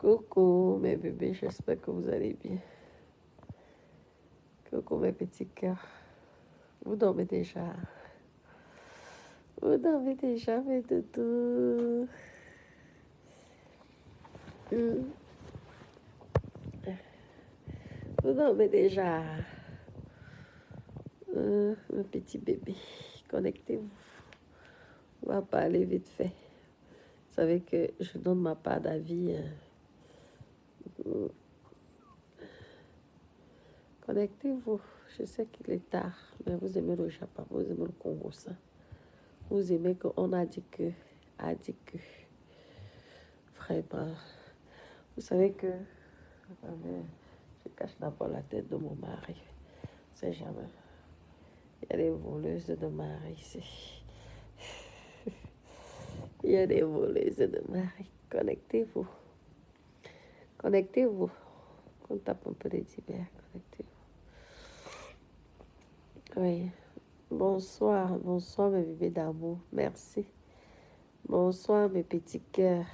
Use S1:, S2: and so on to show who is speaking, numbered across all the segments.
S1: Coucou mes bébés, j'espère que vous allez bien. Coucou mes petits cœurs. Vous dormez déjà. Vous dormez déjà mes doudous. Hmm. Vous dormez déjà. Mes petits bébés, connectez-vous. On va parler vite fait. Vous savez que je donne ma part d'avis. Connectez-vous. Je sais qu'il est tard, mais vous aimez le Japon, vous aimez le Congo, ça. Vous aimez qu'on a dit que. Vraiment. Vous savez que je cache d'abord la tête de mon mari. C'est jamais. Il y a des voleuses de mari ici. Il y a des voleuses de mari. Connectez-vous. Connectez-vous. On tape un peu des tibères. Connectez-vous. Oui. Bonsoir. Bonsoir mes bébés d'amour. Merci. Bonsoir mes petits cœurs.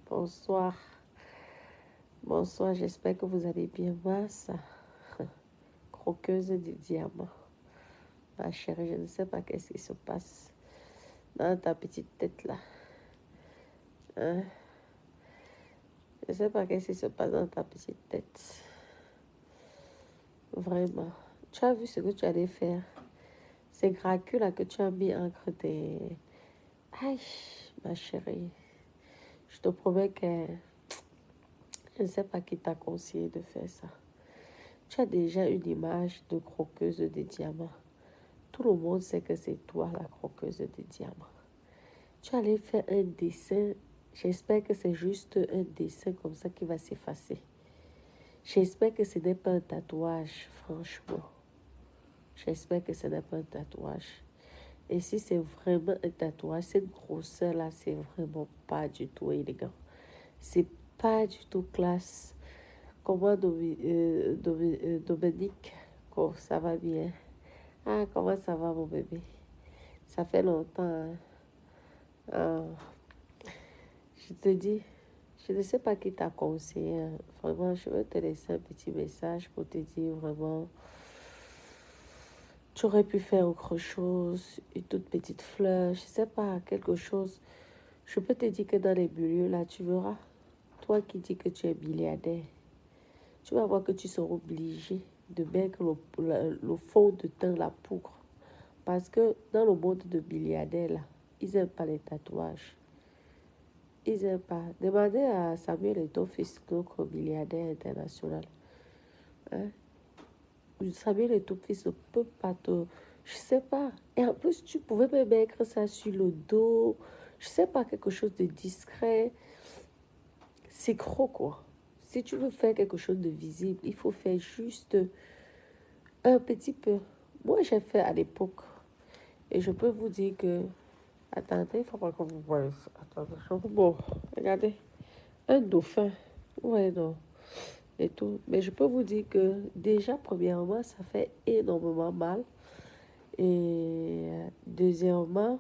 S1: Bonsoir. Bonsoir. J'espère que vous allez bien. Massa. Croqueuse du diamant. Ma chérie, je ne sais pas qu'est-ce qui se passe dans ta petite tête là. Hein? Je ne sais pas qu'est-ce qui se passe dans ta petite tête. Vraiment. Tu as vu ce que tu allais faire. C'est gratuit là que tu as mis entre tes... Aïe, ma chérie. Je te promets que je ne sais pas qui t'a conseillé de faire ça. Tu as déjà une image de croqueuse de diamants. Tout le monde sait que c'est toi la croqueuse de diamants. Tu allais faire un dessin. J'espère que c'est juste un dessin comme ça qui va s'effacer. J'espère que ce n'est pas un tatouage, franchement. J'espère que ce n'est pas un tatouage. Et si c'est vraiment un tatouage, cette grosseur-là, c'est vraiment pas du tout élégant. C'est pas du tout classe. Comment Dominique? Oh, ça va bien. Ah, comment ça va mon bébé? Ça fait longtemps. Hein? Ah, je te dis, je ne sais pas qui t'a conseillé. Hein. Vraiment, je vais te laisser un petit message pour te dire vraiment, tu aurais pu faire autre chose, une toute petite fleur, je ne sais pas, quelque chose. Je peux te dire que dans les milieux là, tu verras, toi qui dis que tu es milliardaire, tu vas voir que tu seras obligé de mettre le fond de teint, la poudre. Parce que dans le monde de milliardaires là, ils n'aiment pas les tatouages. Ils n'aiment pas. Demandez à Samuel Eto'o-Fils, notre milliardaire international. Hein? Samuel Eto'o-Fils ne peut pas te... Je sais pas. Et en plus, tu pouvais me mettre ça sur le dos. Je sais pas, quelque chose de discret. C'est gros, quoi. Si tu veux faire quelque chose de visible, il faut faire juste un petit peu. Moi, j'ai fait à l'époque. Et je peux vous dire que... Attendez, il ne faut pas que vous voyez ça. Attendez, bon, regardez. Un dauphin. Ouais, non. Et tout. Mais je peux vous dire que déjà, premièrement, ça fait énormément mal. Et deuxièmement,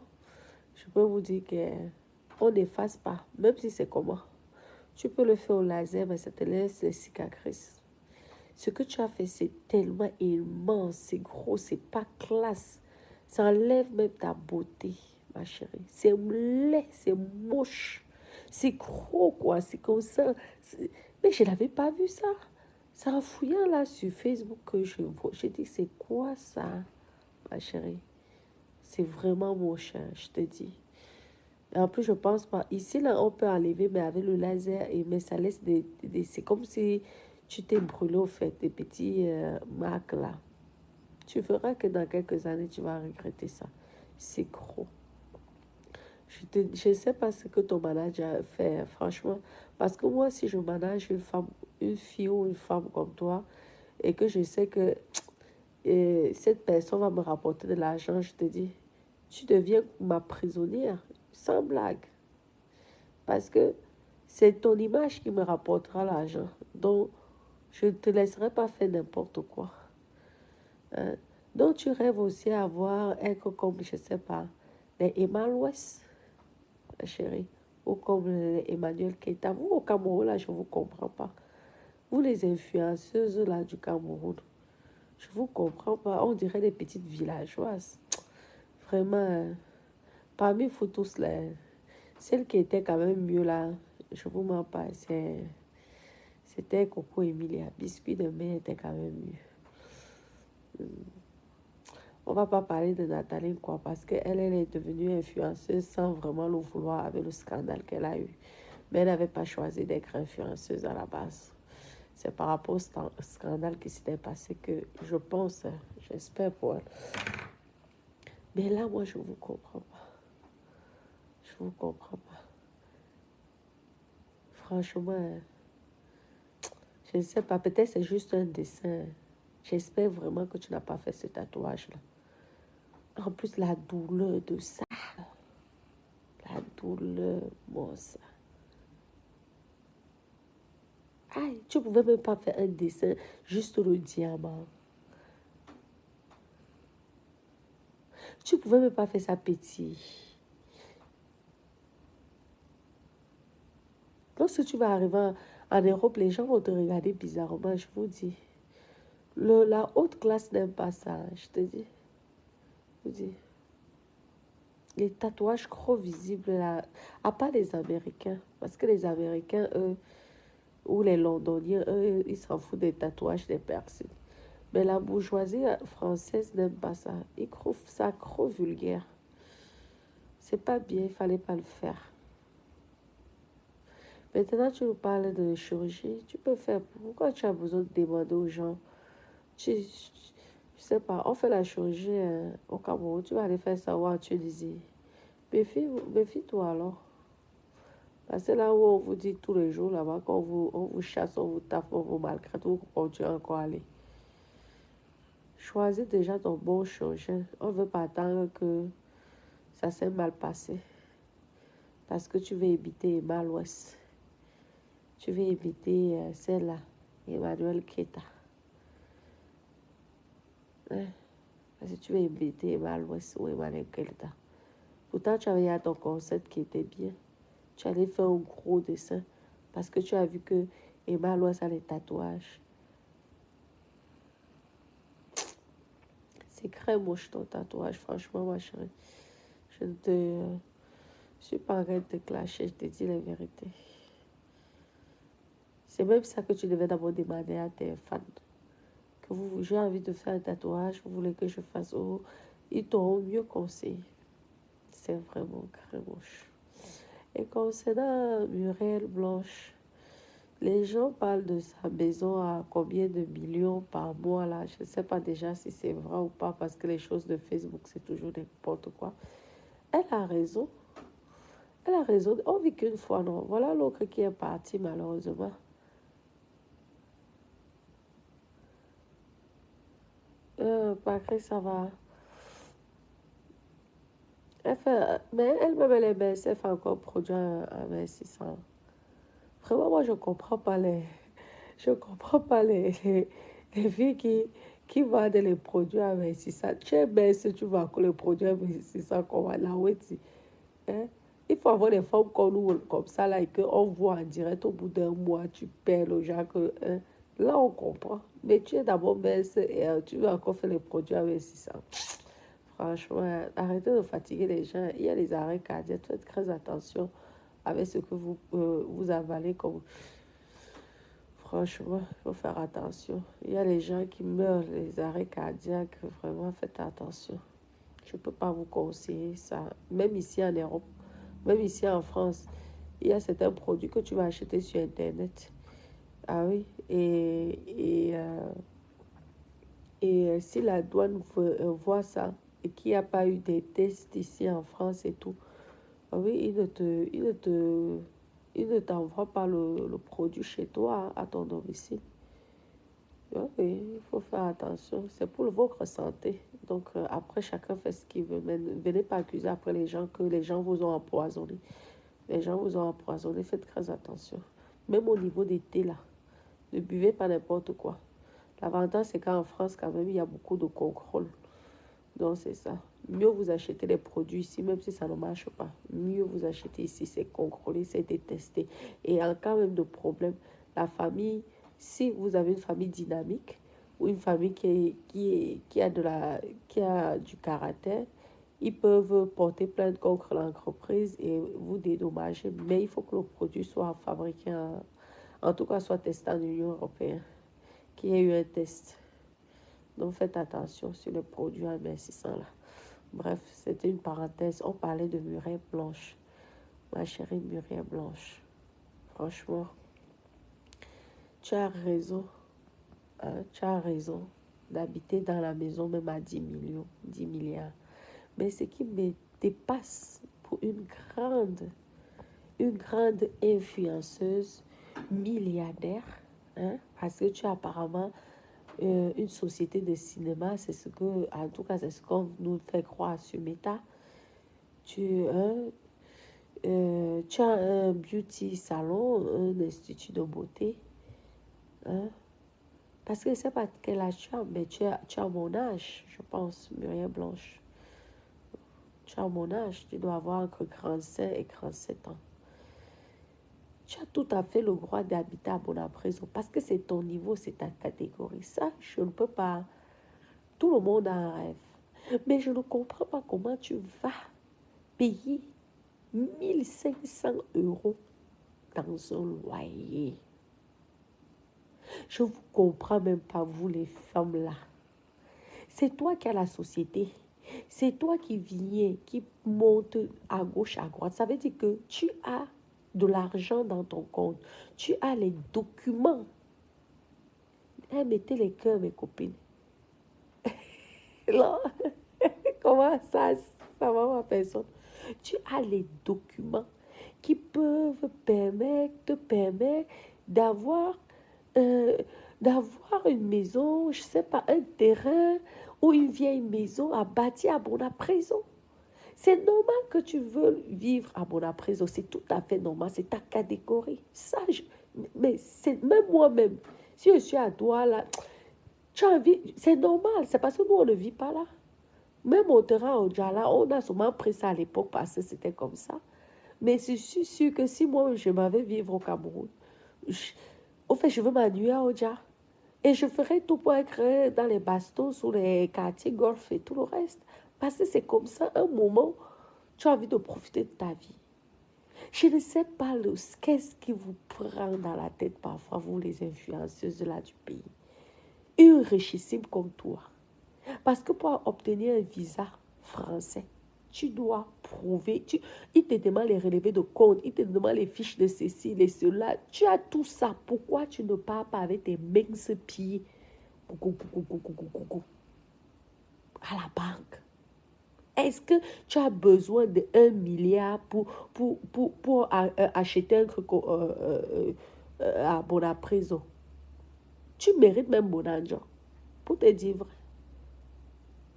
S1: je peux vous dire qu'on n'efface pas, même si c'est comment. Tu peux le faire au laser, mais ça te laisse les cicatrices. Ce que tu as fait, c'est tellement immense, c'est gros, c'est pas classe. Ça enlève même ta beauté, ma chérie. C'est laid, c'est moche. C'est gros, quoi. C'est comme ça. Mais je n'avais pas vu ça. C'est en fouillant là sur Facebook que je vois. J'ai dit, c'est quoi ça, ma chérie? C'est vraiment moche, hein, je te dis. Et en plus, je pense pas. Ici, là, on peut enlever, mais avec le laser, mais ça laisse c'est comme si tu t'es brûlé, au fait, des petits marques là. Tu verras que dans quelques années, tu vas regretter ça. C'est gros. Je ne sais pas ce que ton manager fait, franchement. Parce que moi, si je manage une femme, une fille ou une femme comme toi, et que je sais que cette personne va me rapporter de l'argent, je te dis, tu deviens ma prisonnière, sans blague. Parce que c'est ton image qui me rapportera l'argent. Donc, je ne te laisserai pas faire n'importe quoi. Hein? Donc, tu rêves aussi à avoir, être comme, je ne sais pas, les Emma West, ma chérie. Ou comme Emmanuel Keita. Vous, au Cameroun, là, je ne vous comprends pas. Vous, les influenceuses, là, du Cameroun, je ne vous comprends pas. On dirait des petites villageoises. Vraiment, parmi vous tous, là, celle qui était quand même mieux, là, je ne vous mens pas, c'était Coco Emilia. Biscuit de mai était quand même mieux. On va pas parler de Nathalie, quoi, parce qu'elle est devenue influenceuse sans vraiment le vouloir avec le scandale qu'elle a eu. Mais elle n'avait pas choisi d'être influenceuse à la base. C'est par rapport au scandale qui s'était passé que je pense, j'espère pour elle. Mais là, moi, je ne vous comprends pas. Je ne vous comprends pas. Franchement, je ne sais pas, peut-être c'est juste un dessin. J'espère vraiment que tu n'as pas fait ce tatouage-là. En plus, la douleur de ça. La douleur, bon, ça. Aïe, tu pouvais même pas faire un dessin, juste le diamant. Tu pouvais même pas faire ça petit. Lorsque tu vas arriver en Europe, les gens vont te regarder bizarrement, je vous dis. La haute classe n'aime pas ça, je te dis. Je vous dis. Les tatouages trop visibles, là, à part les Américains. Parce que les Américains, eux, ou les Londoniens, eux, ils s'en foutent des tatouages des personnes. Mais la bourgeoisie française n'aime pas ça. Ils trouvent ça trop vulgaire. C'est pas bien, il fallait pas le faire. Maintenant, tu nous parles de chirurgie. Tu peux faire. Pourquoi tu as besoin de demander aux gens? Je sais pas, on fait la chirurgie au Cameroun. Tu vas aller faire ça en Tunisie. Méfie-toi alors. Parce que là où on vous dit tous les jours, là-bas, quand on vous chasse, on vous tape, on vous maltraite, vous continuez encore à aller. Choisis déjà ton bon chirurgien. On ne veut pas attendre que ça s'est mal passé. Parce que tu veux éviter Emma l'Ouest. Tu veux éviter celle-là, Emmanuel Keita. Hein? Parce que tu veux éviter Emma l'Ouest ou Emmanuel Keita. Pourtant, tu avais ton concept qui était bien. Tu allais faire un gros dessin. Parce que tu as vu que Emma l'Ouest a les tatouages. C'est très moche ton tatouage, franchement, ma chérie. Je ne te... Je suis pas en train de te clasher, je te dis la vérité. C'est même ça que tu devais d'abord demander à tes fans. Que j'ai envie de faire un tatouage, vous voulez que je fasse... Oh, ils t'auront mieux conseillé. C'est vraiment très moche. Et concernant Muriel Blanche, les gens parlent de sa maison à combien de millions par mois là. Je ne sais pas déjà si c'est vrai ou pas parce que les choses de Facebook, c'est toujours n'importe quoi. Elle a raison. Elle a raison. On vit qu'une fois, non. Voilà l'autre qui est parti malheureusement. Patrick, ça va. Elle fait, mais elle-même, elle est mince. Elle fait encore produit à 2600. Vraiment, moi, je ne comprends pas je comprends pas les filles qui vendent les produits à 2600. Tu es mince, tu vas que les produits à 2600 comme à la Weti. Hein? Il faut avoir des femmes comme nous, comme ça, là, et qu'on voit en direct au bout d'un mois, tu perds le genre que, hein? Là, on comprend. Mais tu es d'abord mince et tu vas encore faire les produits à 2600. Franchement, arrêtez de fatiguer les gens. Il y a les arrêts cardiaques. Faites très attention avec ce que vous avalez comme... Franchement, il faut faire attention. Il y a les gens qui meurent, les arrêts cardiaques. Vraiment, faites attention. Je ne peux pas vous conseiller ça. Même ici en Europe, même ici en France, il y a certains produits que tu vas acheter sur Internet. Ah oui, si la douane voit ça et qu'il n'y a pas eu des tests ici en France et tout, ah oui, il ne t'envoie pas le produit chez toi, à ton domicile. Oui, oui, il faut faire attention. C'est pour votre santé. Donc, après, chacun fait ce qu'il veut. Mais ne venez pas accuser après les gens que les gens vous ont empoisonné. Les gens vous ont empoisonné. Faites très attention. Même au niveau des thés, là. Ne buvez pas n'importe quoi. L'avantage, c'est qu'en France, quand même, il y a beaucoup de contrôle. Donc, c'est ça. Mieux vous achetez les produits ici, même si ça ne marche pas. Mieux vous achetez ici, c'est contrôlé, c'est testé. Et en cas même de problème, la famille, si vous avez une famille dynamique ou une famille qui a du caractère, ils peuvent porter plainte contre l'entreprise et vous dédommager. Mais il faut que le produit soit fabriqué, en tout cas soit testé en Union européenne, qu'il y ait eu un test. Donc faites attention sur le produit amincissant là. Bref, c'était une parenthèse. On parlait de muraille blanche. Ma chérie muraille blanche. Franchement, tu as raison. Hein, tu as raison d'habiter dans la maison même à 10 millions, 10 milliards. Mais ce qui me dépasse pour une grande influenceuse milliardaire, hein, parce que tu as apparemment une société de cinéma, c'est ce que, en tout cas, c'est ce qu'on nous fait croire sur Meta. Tu, hein, tu as un beauty salon, un institut de beauté. Hein? Parce que je ne sais pas quel âge tu as, mais tu as mon âge, je pense, Muriel Blanche. Tu as mon âge, tu dois avoir entre 45 et 37 ans. Tu as tout à fait le droit d'habiter à Bonaprésent parce que c'est ton niveau, c'est ta catégorie. Ça, je ne peux pas. Tout le monde a un rêve. Mais je ne comprends pas comment tu vas payer 1500 euros dans un loyer. Je ne vous comprends même pas, vous les femmes là. C'est toi qui as la société. C'est toi qui viens, qui monte à gauche, à droite. Ça veut dire que tu as de l'argent dans ton compte. Tu as les documents. Mettez les cœurs, mes copines. Là, comment ça va ma personne? Tu as les documents qui peuvent te permettre d'avoir une maison, je ne sais pas, un terrain ou une vieille maison à bâtir à Bonaprésent. C'est normal que tu veux vivre à Bonaprésent, c'est tout à fait normal, c'est ta catégorie. Ça, mais c'est même moi-même, si je suis à toi là, tu as envie, c'est normal, c'est parce que nous on ne vit pas là. Même au terrain au Djala, on a souvent pris ça à l'époque parce que c'était comme ça. Mais je suis sûre que si moi je m'avais vivre au Cameroun, au fait, je veux m'ennuyer à Oja. Et je ferai tout pour être dans les bastos, sous les quartiers golf et tout le reste. Parce que c'est comme ça, un moment, tu as envie de profiter de ta vie. Je ne sais pas qu'est-ce qui vous prend dans la tête parfois, vous les influenceuses là du pays. Une richissime comme toi. Parce que pour obtenir un visa français, tu dois prouver. Il te demande les relevés de compte, il te demande les fiches de ceci, les cela. Tu as tout ça. Pourquoi tu ne pars pas avec tes minces pieds à la banque? Est-ce que tu as besoin de 1 milliard pour acheter un truc à Bonaprésent? Tu mérites même mon argent. Pour te dire vrai.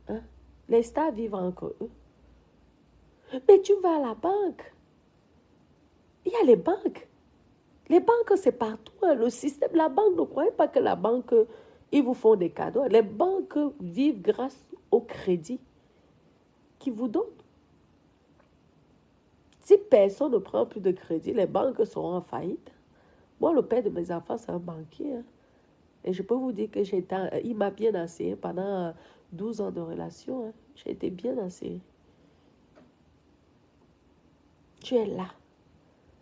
S1: Hein? Les stars vivent entre eux. Mais tu vas à la banque. Il y a les banques. Les banques, c'est partout. Hein. Le système, la banque, ne croyez pas que la banque, ils vous font des cadeaux. Les banques vivent grâce au crédit qu'ils vous donnent. Si personne ne prend plus de crédit, les banques seront en faillite. Moi, le père de mes enfants, c'est un banquier. Hein. Et je peux vous dire que il m'a bien enseigné pendant 12 ans de relation. Hein. J'ai été bien enseigné. Tu es là,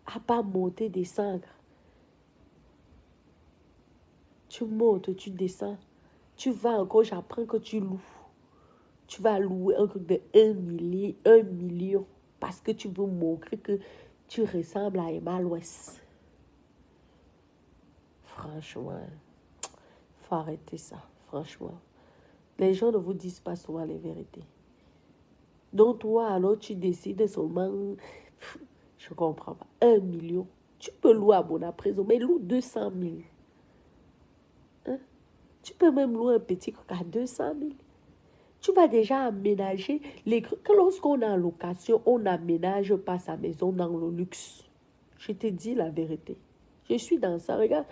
S1: à pas monter, descendre. Tu montes, tu descends. Tu vas encore, j'apprends que tu loues. Tu vas louer un truc de 1 million parce que tu veux montrer que tu ressembles à Emma Louest. Franchement, il faut arrêter ça, franchement. Les gens ne vous disent pas souvent les vérités. Donc toi, alors tu décides seulement, je ne comprends pas, 1 million. Tu peux louer à Bonaprésent, mais loue 200 000. Hein? Tu peux même louer un petit truc à 200 000. Tu vas déjà aménager les trucs. Lorsqu'on est en location, on n'aménage pas sa maison dans le luxe. Je te dis la vérité. Je suis dans ça. Regarde,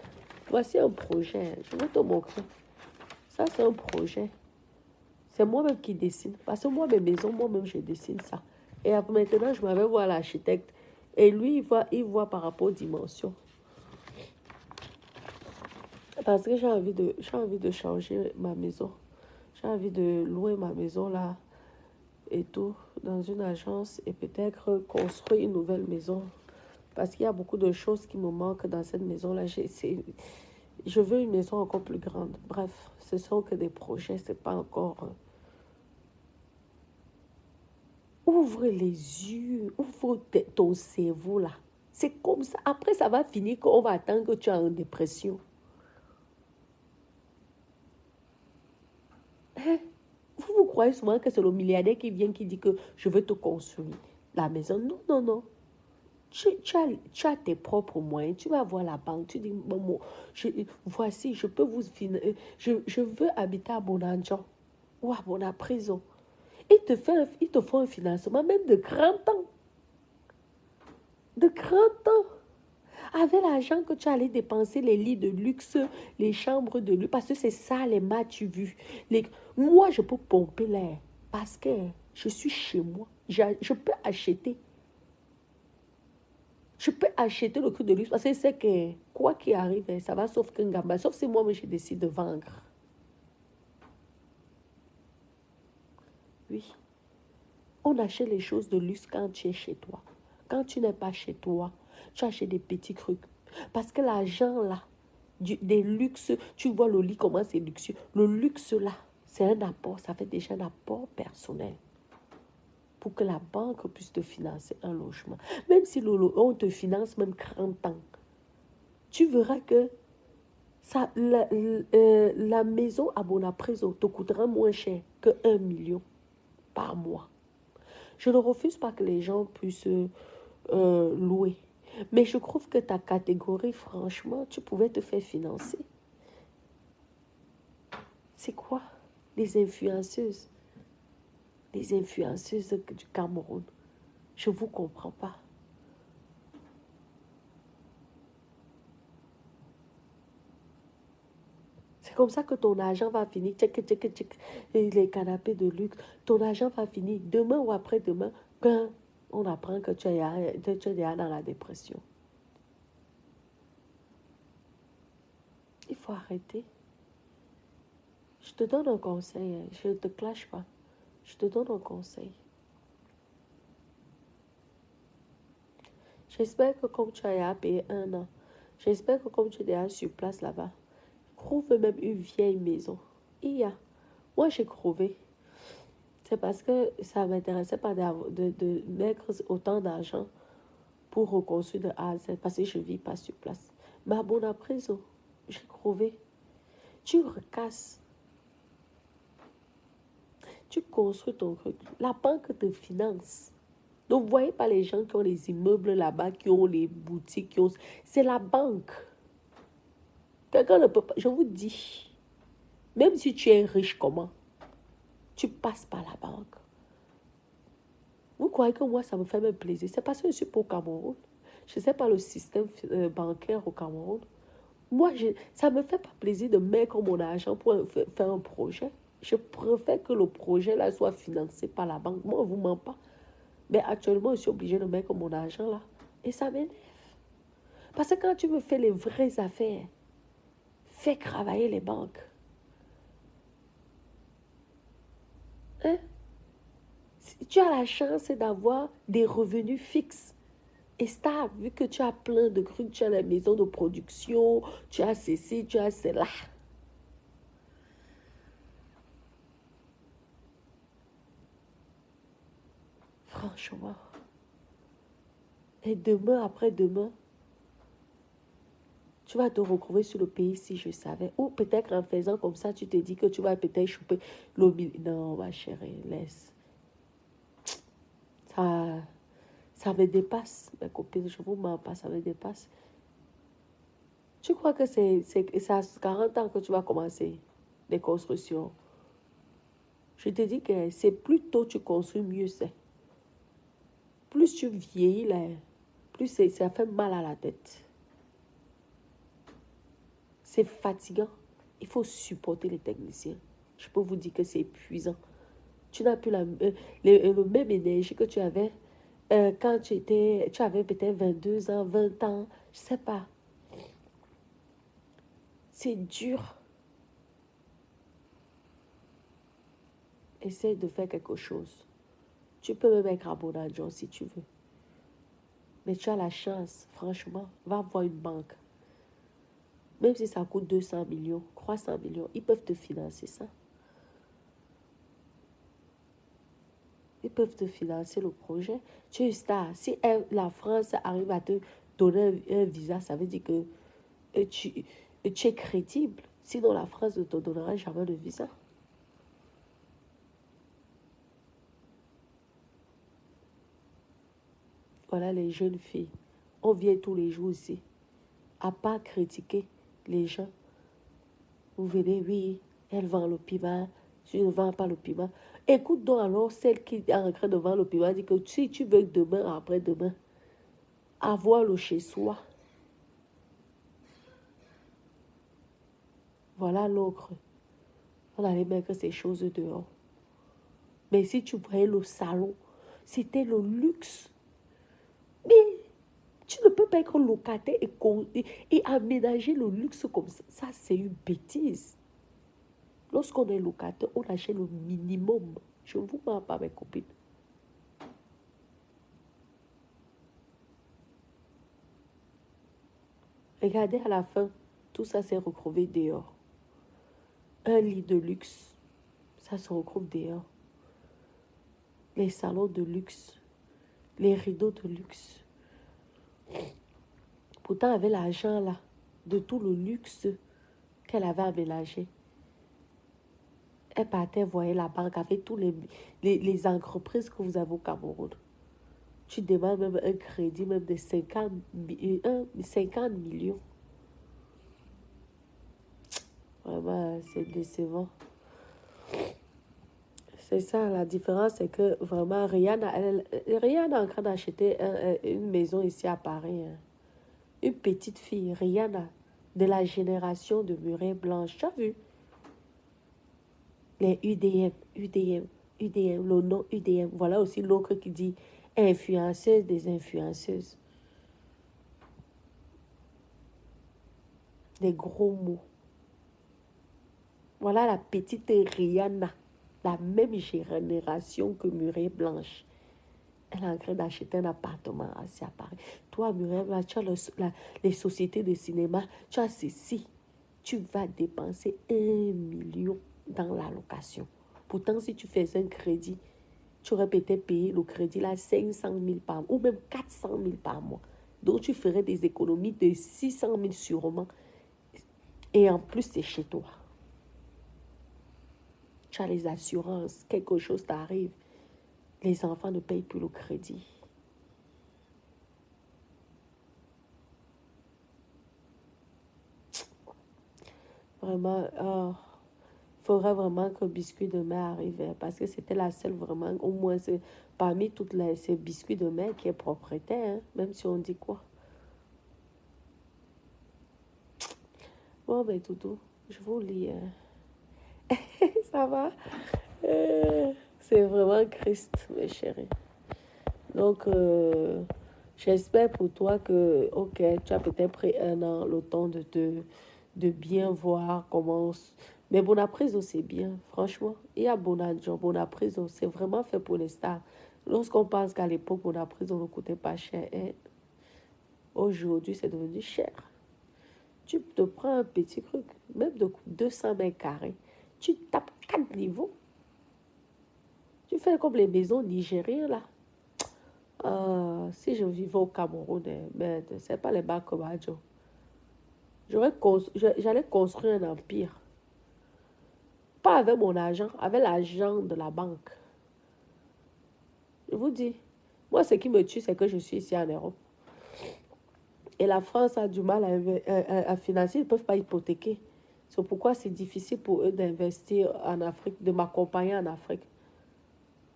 S1: voici un projet. Je vais te montrer. Ça, c'est un projet. C'est moi-même qui dessine. Parce que moi, mes maisons, moi-même, je dessine ça. Et après, maintenant, je m'avais voir l'architecte. Et lui, il voit par rapport aux dimensions. Parce que j'ai envie de changer ma maison. J'ai envie de louer ma maison là et tout dans une agence et peut-être construire une nouvelle maison. Parce qu'il y a beaucoup de choses qui me manquent dans cette maison-là. Je veux une maison encore plus grande. Bref, ce sont que des projets, c'est pas encore... Ouvre les yeux, ouvre ton cerveau là. C'est comme ça. Après, ça va finir qu'on va attendre que tu es en dépression. Hein? Vous croyez souvent que c'est le milliardaire qui vient qui dit que je veux te construire la maison. Non, non, non. Tu as tes propres moyens. Tu vas voir la banque. Tu dis, bon, voici, je peux vous financer. Je veux habiter à Bonanjan ou à Bonaprison. Ils te font un financement même de 30 ans. De 30 ans. Avec l'argent que tu allais dépenser, les lits de luxe, les chambres de luxe, parce que c'est ça les matchs vus. Moi, je peux pomper l'air parce que je suis chez moi. Je peux acheter. Je peux acheter le truc de luxe parce que c'est que quoi qu'il arrive, ça va sauf qu'un gamba. Sauf si moi, je décide de vendre. Oui. On achète les choses de luxe quand tu es chez toi. Quand tu n'es pas chez toi, tu achètes des petits trucs. Parce que l'argent là, des luxes, tu vois le lit comment c'est luxueux. Le luxe là, c'est un apport, ça fait déjà un apport personnel pour que la banque puisse te financer un logement. Même si on te finance même 30 ans, tu verras que la maison à Bonapreso te coûtera moins cher que 1 million par mois. Je ne refuse pas que les gens puissent louer. Mais je trouve que ta catégorie, franchement, tu pouvais te faire financer. C'est quoi? Les influenceuses. Les influenceuses du Cameroun. Je ne vous comprends pas. C'est comme ça que ton argent va finir. Tchèque, tchèque, tchèque. Et les canapés de luxe. Ton argent va finir demain ou après-demain. Quand on apprend que tu es déjà dans la dépression. Il faut arrêter. Je te donne un conseil. Je ne te clash pas. Je te donne un conseil. J'espère que comme tu as payé 1 an, j'espère que comme tu es déjà sur place là-bas, trouve même une vieille maison. Moi j'ai trouvé. C'est parce que ça ne m'intéressait pas de mettre autant d'argent pour reconstruire de A à Z, parce que je ne vis pas sur place. Mais à Bonaprison, j'ai trouvé. Tu recasses. Tu construis ton truc. La banque te finance. Donc, vous ne voyez pas les gens qui ont les immeubles là-bas, qui ont les boutiques, c'est la banque. Quelqu'un ne peut pas... Je vous dis, même si tu es riche comment, tu passes par la banque. Vous croyez que moi, ça me fait même plaisir? C'est parce que je suis pas au Cameroun. Je ne sais pas le système bancaire au Cameroun. Moi, ça ne me fait pas plaisir de mettre mon argent pour faire un projet. Je préfère que le projet là soit financé par la banque. Moi, je ne vous mens pas. Mais actuellement, je suis obligée de mettre mon argent là. Et ça m'énerve. Parce que quand tu veux faire les vraies affaires, fais travailler les banques. Hein? Tu as la chance d'avoir des revenus fixes et stables, vu que tu as plein de trucs, tu as la maison de production, tu as ceci, tu as cela. Franchement. Et demain, après-demain, tu vas te retrouver sur le pays si je savais. Ou peut-être en faisant comme ça, tu te dis que tu vas peut-être choper l'oubli. Non, ma chérie, laisse. Ça me dépasse, mes copines. Je vous mens pas, ça me dépasse. Tu crois que c'est à 40 ans que tu vas commencer les constructions? Je te dis que c'est plus tôt tu construis, mieux c'est. Plus tu vieillis, là, plus ça fait mal à la tête. C'est fatigant. Il faut supporter les techniciens. Je peux vous dire que c'est épuisant. Tu n'as plus le même énergie que tu avais quand tu avais peut-être 22 ans, 20 ans, je ne sais pas. C'est dur. Essaye de faire quelque chose. Tu peux même être abonné si tu veux. Mais tu as la chance, franchement, va voir une banque. Même si ça coûte 200 millions, 300 millions, ils peuvent te financer ça. Ils peuvent te financer le projet. Tu es star. Si la France arrive à te donner un visa, ça veut dire que tu es crédible. Sinon, la France ne te donnera jamais de visa. Voilà les jeunes filles. On vient tous les jours ici. À part critiquer les gens. Vous venez, oui, elle vend le piment. Je ne vends pas le piment. Écoute donc alors celle qui est en train de vendre le piment. Dit que si tu veux demain, après-demain, avoir le chez soi. Voilà l'ocre. On allait mettre ces choses dehors. Mais si tu voyais le salon, c'était le luxe. Mais tu ne peux pas être locataire et aménager le luxe comme ça. Ça, c'est une bêtise. Lorsqu'on est locataire, on achète le minimum. Je ne vous mens pas, mes copines. Regardez à la fin, tout ça s'est retrouvé dehors. Un lit de luxe, ça se retrouve dehors. Les salons de luxe, les rideaux de luxe. Pourtant, avec l'argent là, de tout le luxe qu'elle avait aménagé, elle partait voir la banque avec tous les entreprises que vous avez au Cameroun. Tu demandes même un crédit même de 50 millions. Vraiment, c'est décevant. C'est ça, la différence, c'est que vraiment, Rihanna est en train d'acheter une maison ici à Paris. Hein. Une petite fille, Rihanna, de la génération de Murray Blanche. Tu as vu? Les UDM, le nom UDM. Voilà aussi l'autre qui dit influenceuse des influenceuses. Des gros mots. Voilà la petite Rihanna, la même génération que Murray Blanche. Elle est en train d'acheter un appartement à Paris. Toi, Muriel, tu as les sociétés de cinéma, tu as ceci. Tu vas dépenser 1 million dans la location. Pourtant, si tu fais un crédit, tu aurais peut-être payé le crédit là 500 000 par mois ou même 400 000 par mois. Donc, tu ferais des économies de 600 000 sûrement. Et en plus, c'est chez toi. Tu as les assurances, quelque chose t'arrive. Les enfants ne payent plus le crédit. Vraiment, il faudrait vraiment que biscuit de mer arrive parce que c'était la seule vraiment, au moins parmi toutes ces biscuits de mer qui est propriétaire, hein, même si on dit quoi. Bon, ben, Toutou, je vous lis. Ça va? C'est vraiment Christ, mes chéris. Donc, j'espère pour toi que, ok, tu as peut-être pris un an, le temps de bien voir comment... Mais Bonapriso, c'est bien, franchement. Il y a Bonadjo, Bonapriso, c'est vraiment fait pour les stars. Lorsqu'on pense qu'à l'époque, Bonapriso ne coûtait pas cher, hein, aujourd'hui, c'est devenu cher. Tu te prends un petit truc, même de 200 mètres carrés, tu tapes 4 niveaux. Tu fais comme les maisons nigériennes, là. Si je vivais au Cameroun, mais c'est pas les bacs comme Adjo. J'allais construire un empire. Pas avec mon argent, avec l'argent de la banque. Je vous dis, moi, ce qui me tue, c'est que je suis ici en Europe. Et la France a du mal à financer, ils ne peuvent pas hypothéquer. C'est pourquoi c'est difficile pour eux d'investir en Afrique, de m'accompagner en Afrique.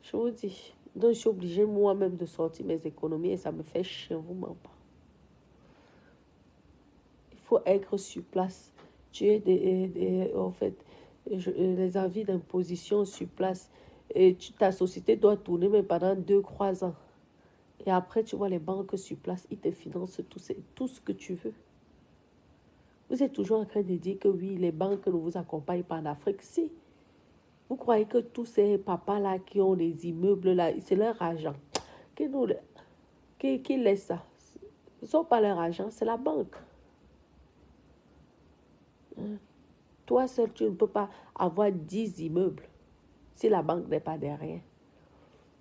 S1: Je vous dis. Donc, je suis obligée moi-même de sortir mes économies et ça me fait chier, vous m'en pas. Il faut être sur place. Tu es en fait, les envies d'imposition sur place. Et ta société doit tourner mais pendant 2, 3 ans. Et après, tu vois les banques sur place, ils te financent tout ce que tu veux. Vous êtes toujours en train de dire que oui, les banques ne vous accompagnent pas en Afrique. Si, vous croyez que tous ces papas-là qui ont des immeubles-là, c'est leur argent. Qui laisse ça? Ce ne sont pas leur argent, c'est la banque. Toi seul, tu ne peux pas avoir 10 immeubles si la banque n'est pas derrière.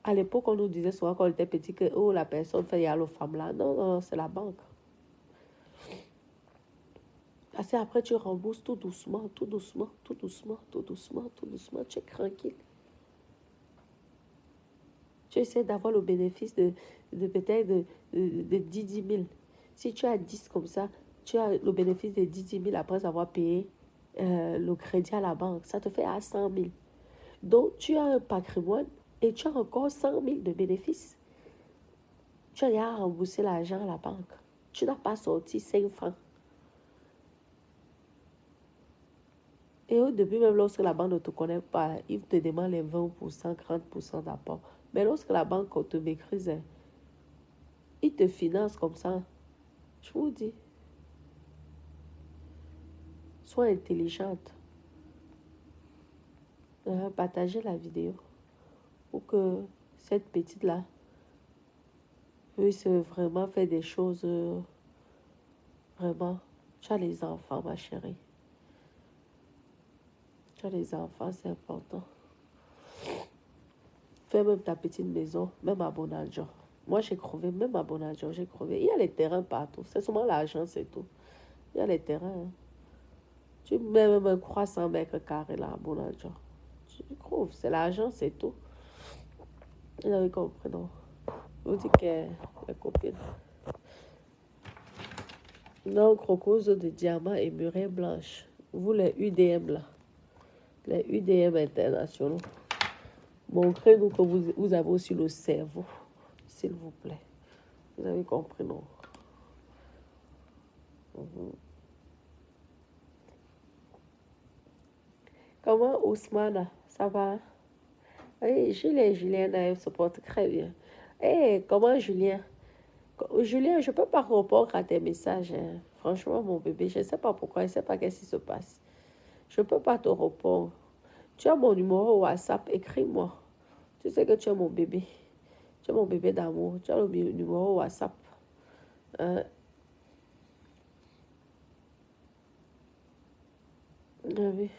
S1: À l'époque, on nous disait souvent quand on était petit que oh, la personne fait yalo femme là. Non, non, c'est la banque. Parce qu'après, tu rembourses tout doucement, tout doucement, tout doucement, tout doucement, tout doucement. Tu es tranquille. Tu essaies d'avoir le bénéfice de peut-être de 10 000. Si tu as 10 comme ça, tu as le bénéfice de 10 000 après avoir payé le crédit à la banque. Ça te fait à 100 000. Donc, tu as un patrimoine et tu as encore 100 000 de bénéfices. Tu as rien remboursé l'argent à la banque. Tu n'as pas sorti 5 francs. Et au début, même lorsque la banque ne te connaît pas, il te demande les 20%, 30% d'apport. Mais lorsque la banque te maîtrise, il te finance comme ça. Je vous dis, sois intelligente. Partagez la vidéo pour que cette petite-là puisse vraiment faire des choses. Vraiment, tu as les enfants, ma chérie. Tu as les enfants, c'est important. Fais même ta petite maison, même à Bonadjo. Moi, j'ai crevé, même à Bonadjo, j'ai crevé. Il y a les terrains partout. C'est seulement l'argent, c'est tout. Il y a les terrains. Hein. Tu mets même un 300 mètres carrés là à Bonadjo. Tu trouves, c'est l'argent, c'est tout. Vous avez compris, non? Vous dites que mes copines. Non, crocose de diamant et murée blanche. Vous, les UDM là. Les UDM internationaux. Montrez-nous que vous avez aussi le cerveau. S'il vous plaît. Vous avez compris, non? Comment Ousmane, ça va? Oui, Julien, elle se porte très bien. Eh, comment Julien? Julien, je ne peux pas répondre à tes messages. Hein. Franchement, mon bébé, je ne sais pas pourquoi, je ne sais pas qu'est-ce qui se passe. Je ne peux pas te répondre. Tu as mon numéro WhatsApp, écris-moi. Tu sais que tu es mon bébé. Tu es mon bébé d'amour. Tu as le numéro WhatsApp. Hein? Oui.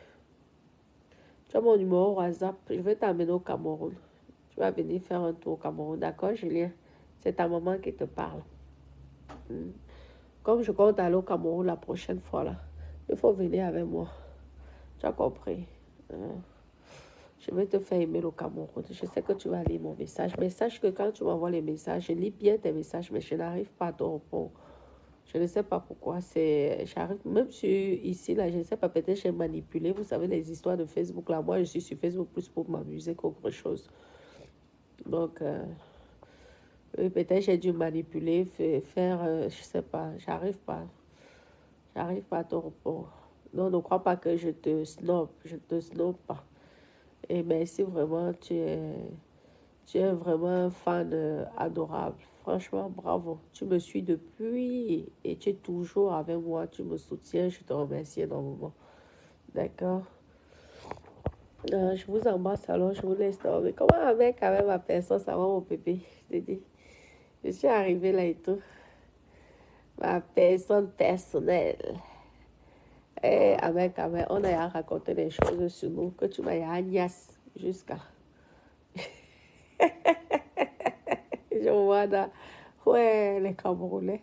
S1: Tu as mon numéro WhatsApp. Je vais t'amener au Cameroun. Tu vas venir faire un tour au Cameroun. D'accord, Julien? C'est ta maman qui te parle. Comme je compte aller au Cameroun la prochaine fois, là, il faut venir avec moi. Tu as compris? Je vais te faire aimer le Cameroun. Je sais que tu vas lire mon message. Mais sache que quand tu m'envoies les messages, je lis bien tes messages, mais je n'arrive pas à te répondre. Je ne sais pas pourquoi. J'arrive, même ici, là, je ne sais pas, peut-être j'ai manipulé. Vous savez, les histoires de Facebook, là, moi, je suis sur Facebook plus pour m'amuser qu'autre chose. Donc, oui, peut-être j'ai dû manipuler, faire, je ne sais pas, j'arrive pas. J'arrive pas à te répondre. Non, ne crois pas que je te snob. Je te snob pas. Et merci vraiment, tu es vraiment un fan adorable. Franchement, bravo. Tu me suis depuis et tu es toujours avec moi. Tu me soutiens. Je te remercie énormément. D'accord? Je vous embrasse alors. Je vous laisse dormir. Comment avec quand même ma personne, ça va mon bébé? Je te dis. Je suis arrivée là et tout. Ma personne personnelle. Et avec, on a raconté des choses sur nous que tu m'as agnasse jusqu'à. Je vois là, ouais, les Camerounais.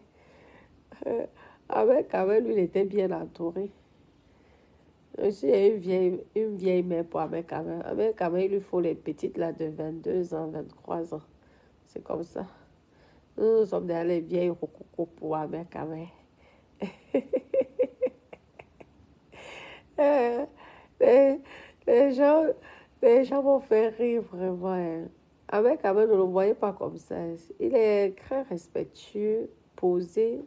S1: Avec lui, il était bien entouré. Aussi, il y a une vieille mère pour Avec. Avec, il lui faut les petites là de 22 ans, 23 ans. C'est comme ça. Nous sommes dans les vieilles rococo pour avec. Euh, les, les gens, les gens m'ont fait rire vraiment. Hein. Avec, ne le voyez pas comme ça. Il est très respectueux, posé,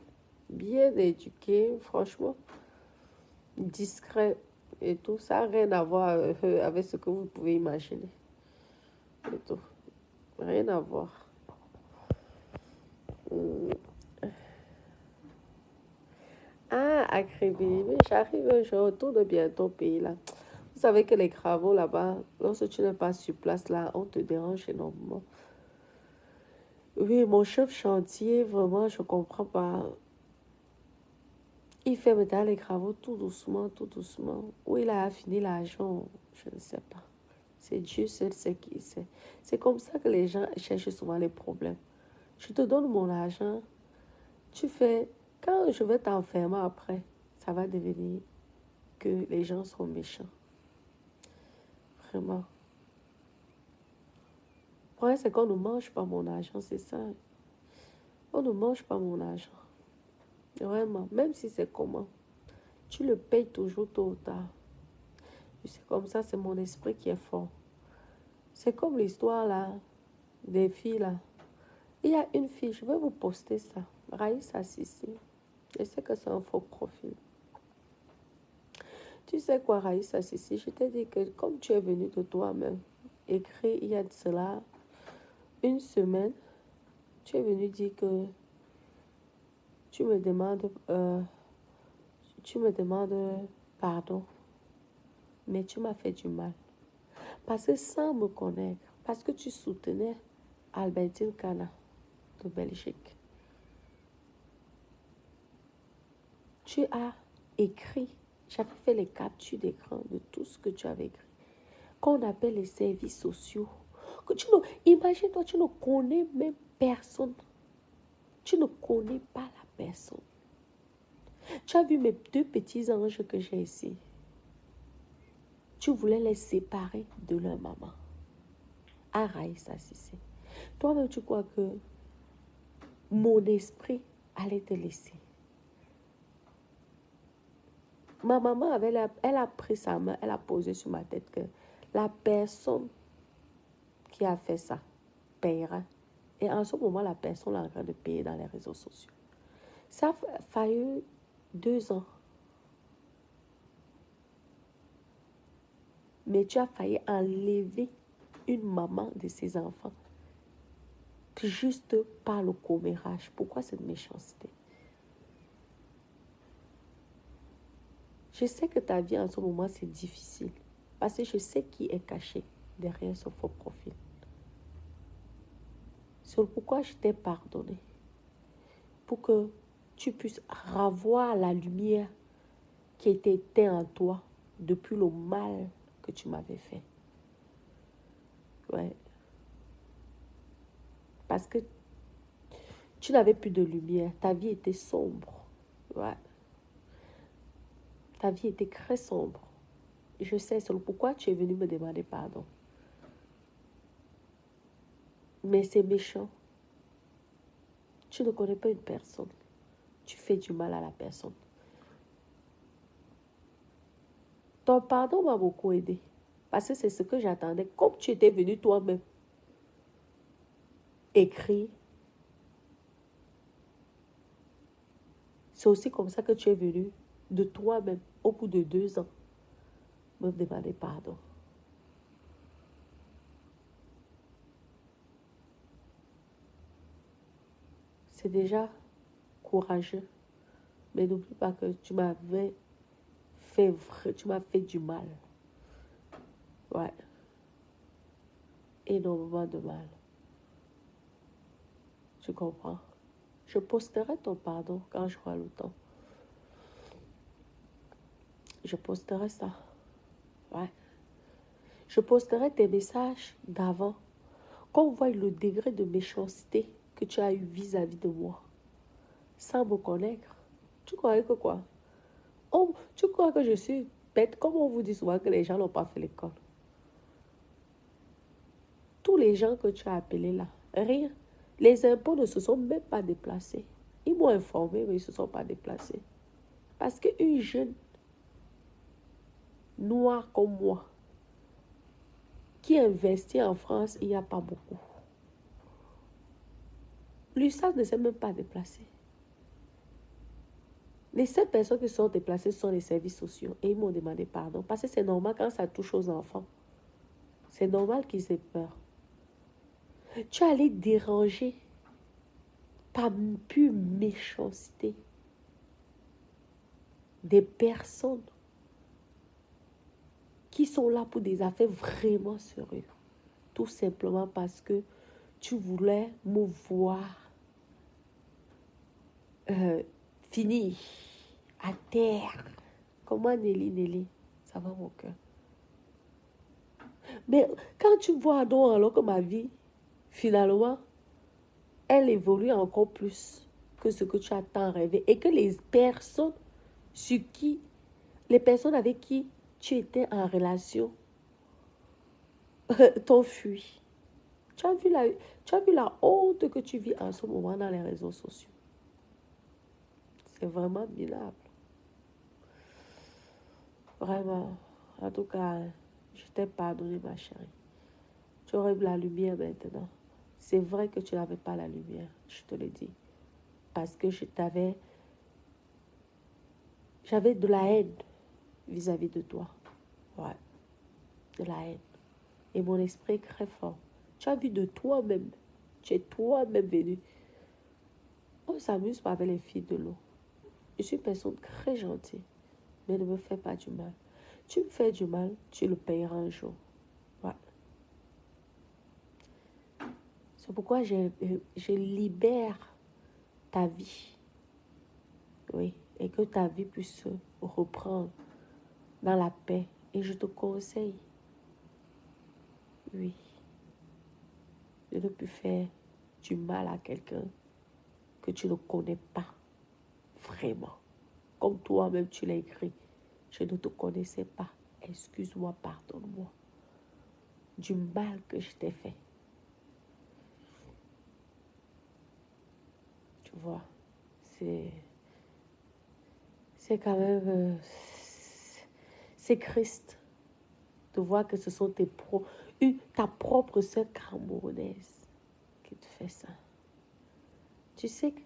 S1: bien éduqué, franchement, discret. et tout. Ça n'a rien à voir avec ce que vous pouvez imaginer. Et tout. Rien à voir. Hmm. Ah, à Crébé, mais j'arrive, je retourne bientôt au pays là. Vous savez que les travaux là-bas, lorsque tu n'es pas sur place là, on te dérange énormément. Oui, mon chef chantier, vraiment, je comprends pas. Il fait maintenant les travaux tout doucement, tout doucement. Où il a fini l'argent, je ne sais pas. C'est Dieu seul sait qui sait. C'est comme ça que les gens cherchent souvent les problèmes. Je te donne mon argent, tu fais, quand je vais t'enfermer après, ça va devenir que les gens sont méchants. Vraiment. Le problème, c'est qu'on ne mange pas mon argent, c'est ça. On ne mange pas mon argent. Vraiment. Même si c'est comment. Tu le payes toujours tôt ou tard. C'est comme ça, c'est mon esprit qui est fort. C'est comme l'histoire là, des filles là. Il y a une fille, je vais vous poster ça. Raïssa Sissi. Je sais que c'est un faux profil. Tu sais quoi, Raïssa Sissi? Je t'ai dit que comme tu es venu de toi-même, écrit il y a de cela une semaine, tu es venu dire que tu me demandes, pardon, mais tu m'as fait du mal. Parce que sans me connaître, parce que tu soutenais Albertine Kana de Belgique, tu as écrit, j'avais fait les captures d'écran de tout ce que tu avais écrit, qu'on appelle les services sociaux. Que imagine-toi, tu ne connais même personne. Tu ne connais pas la personne. Tu as vu mes deux petits anges que j'ai ici. Tu voulais les séparer de leur maman. Arrête ça, Sissi. Toi-même, tu crois que mon esprit allait te laisser. Ma maman, elle a pris sa main, elle a posé sur ma tête que la personne qui a fait ça payera. Et en ce moment, la personne est en train de payer dans les réseaux sociaux. Ça a fallu 2 ans. Mais tu as failli enlever une maman de ses enfants. Juste par le commérage. Pourquoi cette méchanceté? Je sais que ta vie en ce moment, c'est difficile. Parce que je sais qui est caché derrière ce faux profil. C'est pourquoi je t'ai pardonné. Pour que tu puisses revoir la lumière qui était éteinte en toi depuis le mal que tu m'avais fait. Ouais. Parce que tu n'avais plus de lumière. Ta vie était sombre. Ouais. Ta vie était très sombre. Je sais, c'est pourquoi tu es venu me demander pardon. Mais c'est méchant. Tu ne connais pas une personne. Tu fais du mal à la personne. Ton pardon m'a beaucoup aidé. Parce que c'est ce que j'attendais. Comme tu étais venu toi-même écrire, c'est aussi comme ça que tu es venu de toi-même au bout de 2 ans me demander pardon. C'est déjà courageux. Mais n'oublie pas que tu m'as fait du mal. Ouais. Énormément de mal. Tu comprends? Je posterai ton pardon quand j'aurai le temps. Je posterai ça. Ouais. Je posterai tes messages d'avant. Qu'on voit le degré de méchanceté que tu as eu vis-à-vis de moi. Sans me connaître. Tu croyais que quoi? Oh, tu crois que je suis bête? Comme on vous dit souvent que les gens n'ont pas fait l'école. Tous les gens que tu as appelés là, rien. Les impôts ne se sont même pas déplacés. Ils m'ont informé, mais ils ne se sont pas déplacés. Parce qu'une jeune noire comme moi, qui investit en France, il n'y a pas beaucoup. L'USAG ne s'est même pas déplacé. Les seules personnes qui sont déplacées sont les services sociaux. Et ils m'ont demandé pardon. Parce que c'est normal quand ça touche aux enfants. C'est normal qu'ils aient peur. Tu es allé déranger par pure méchanceté des personnes qui sont là pour des affaires vraiment sérieuses. Tout simplement parce que tu voulais me voir finir à terre. Comment Nelly, ça va mon cœur. Mais quand tu vois donc alors que ma vie, finalement, elle évolue encore plus que ce que tu as tant rêvé et que les personnes les personnes avec qui tu étais en relation t'ont fui. Tu as vu la honte que tu vis en ce moment dans les réseaux sociaux. C'est vraiment minable. Vraiment. En tout cas, je t'ai pardonné, ma chérie. Tu aurais la lumière maintenant. C'est vrai que tu n'avais pas la lumière, je te le dis. Parce que j'avais de la haine vis-à-vis de toi. Ouais, de la haine. Et mon esprit est très fort. Tu as vu de toi-même. Tu es toi-même venu. On s'amuse pas avec les filles de l'eau. Je suis une personne très gentille. Mais ne me fais pas du mal. Tu me fais du mal, tu le payeras un jour. Ouais. C'est pourquoi je libère ta vie. Oui. Et que ta vie puisse se reprendre dans la paix. Et je te conseille, oui, de ne plus faire du mal à quelqu'un que tu ne connais pas vraiment. Comme toi-même tu l'as écrit. Je ne te connaissais pas. Excuse-moi, pardonne-moi. Du mal que je t'ai fait. Tu vois, c'est quand même... c'est triste de voir que ce sont ta propre sœur camerounaise qui te fait ça. Tu sais que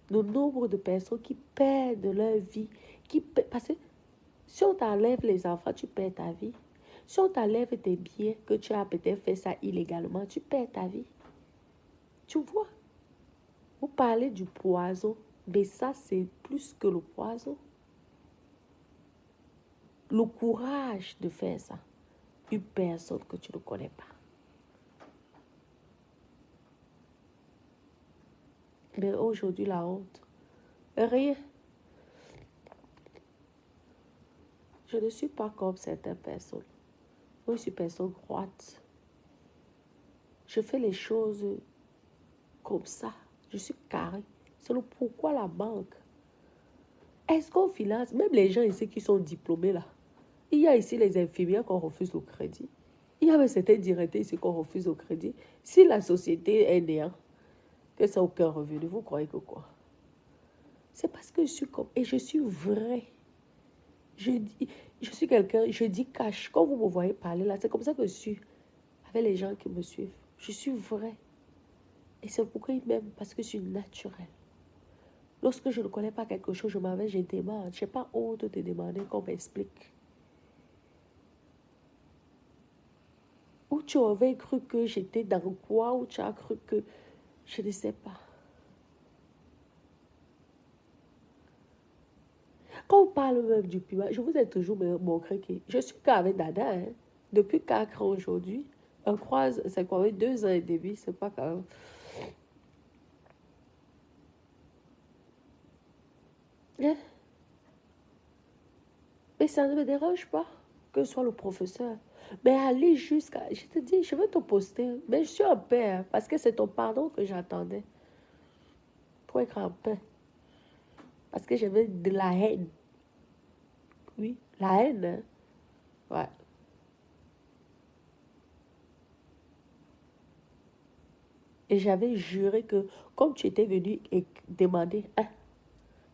S1: le nombre de personnes qui perdent leur vie, parce que si on t'enlève les enfants, tu perds ta vie. Si on t'enlève tes biens, que tu as peut-être fait ça illégalement, tu perds ta vie. Tu vois, vous parlez du poison, mais ça c'est plus que le poison. Le courage de faire ça. Une personne que tu ne connais pas. Mais aujourd'hui, la honte. Rien. Je ne suis pas comme certaines personnes. Moi, je suis personne droite. Je fais les choses comme ça. Je suis carré. C'est le pourquoi la banque. Est-ce qu'on finance, même les gens ici qui sont diplômés là, il y a ici les infirmières qu'on refuse le crédit. Il y a certains directeurs ici qu'on refuse le crédit. Si la société est néant, que ça n'a aucun revenu, vous croyez que quoi? C'est parce que je suis comme... Et je suis vrai. Je suis quelqu'un, je dis cash. Quand vous me voyez parler là, c'est comme ça que je suis avec les gens qui me suivent. Je suis vrai. Et c'est pourquoi ils m'aiment, parce que je suis naturelle. Lorsque je ne connais pas quelque chose, je m'en vais, je demande. Je n'ai pas honte de te demander qu'on m'explique. Ou tu avais cru que j'étais dans quoi, ou tu as cru que... Je ne sais pas. Quand on parle même du piment, je vous ai toujours montré que je suis qu'avec Dada, hein. Depuis 4 ans aujourd'hui. On croise, c'est quoi, 2 ans et demi, c'est pas quand même... Hein? Mais ça ne me dérange pas que ce soit le professeur. Mais aller jusqu'à... Je te dis, je vais te poster. Mais je suis en paix, hein, parce que c'est ton pardon que j'attendais. Pour être en paix. Parce que j'avais de la haine. Oui, la haine. Hein. Ouais. Et j'avais juré que, comme tu étais venu et demander, hein,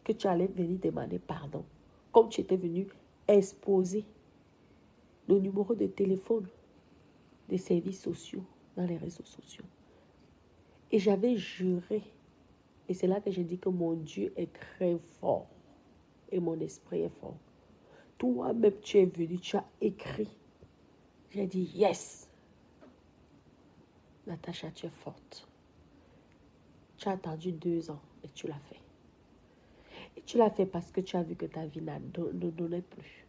S1: que tu allais venir demander pardon. Comme tu étais venu exposer le numéro de téléphone des services sociaux dans les réseaux sociaux. Et j'avais juré. Et c'est là que j'ai dit que mon Dieu est très fort. et mon esprit est fort. Toi-même, tu es venu, tu as écrit. J'ai dit, yes. Natacha, tu es forte. Tu as attendu 2 ans et tu l'as fait. Et tu l'as fait parce que tu as vu que ta vie ne donnait plus.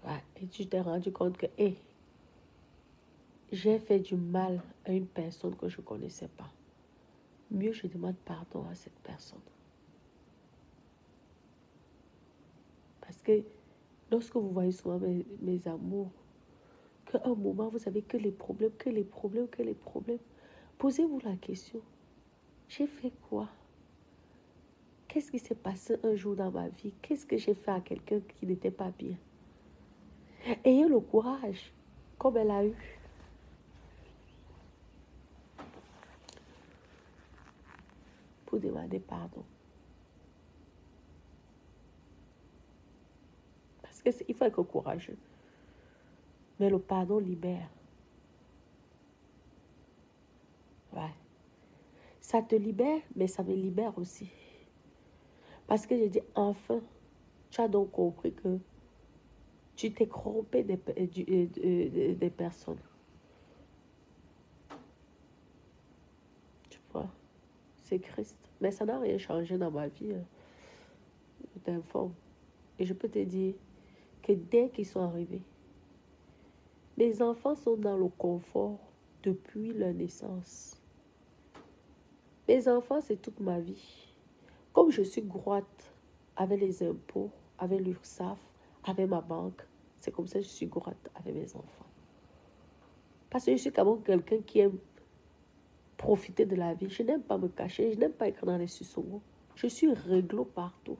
S1: Ouais. Et tu t'es rendu compte que, hé, j'ai fait du mal à une personne que je ne connaissais pas. Mieux, je demande pardon à cette personne. Parce que lorsque vous voyez souvent mes amours, qu'à un moment, vous avez que les problèmes, que les problèmes, que les problèmes. Posez-vous la question, j'ai fait quoi? Qu'est-ce qui s'est passé un jour dans ma vie? Qu'est-ce que j'ai fait à quelqu'un qui n'était pas bien? Ayez le courage, comme elle a eu, pour demander pardon. Parce qu'il faut être courageux. Mais le pardon libère. Ouais. Ça te libère, mais ça me libère aussi. Parce que j'ai dit, enfin, tu as donc compris que tu t'es trompé des personnes. Tu vois, c'est Christ. Mais ça n'a rien changé dans ma vie. Je t'informe. Et je peux te dire que dès qu'ils sont arrivés, mes enfants sont dans le confort depuis leur naissance. Mes enfants, c'est toute ma vie. Comme je suis droite avec les impôts, avec l'URSSAF, avec ma banque, c'est comme ça que je suis droite avec mes enfants. Parce que je suis quand même quelqu'un qui aime profiter de la vie. Je n'aime pas me cacher, je n'aime pas être dans les suçons. Je suis réglo partout.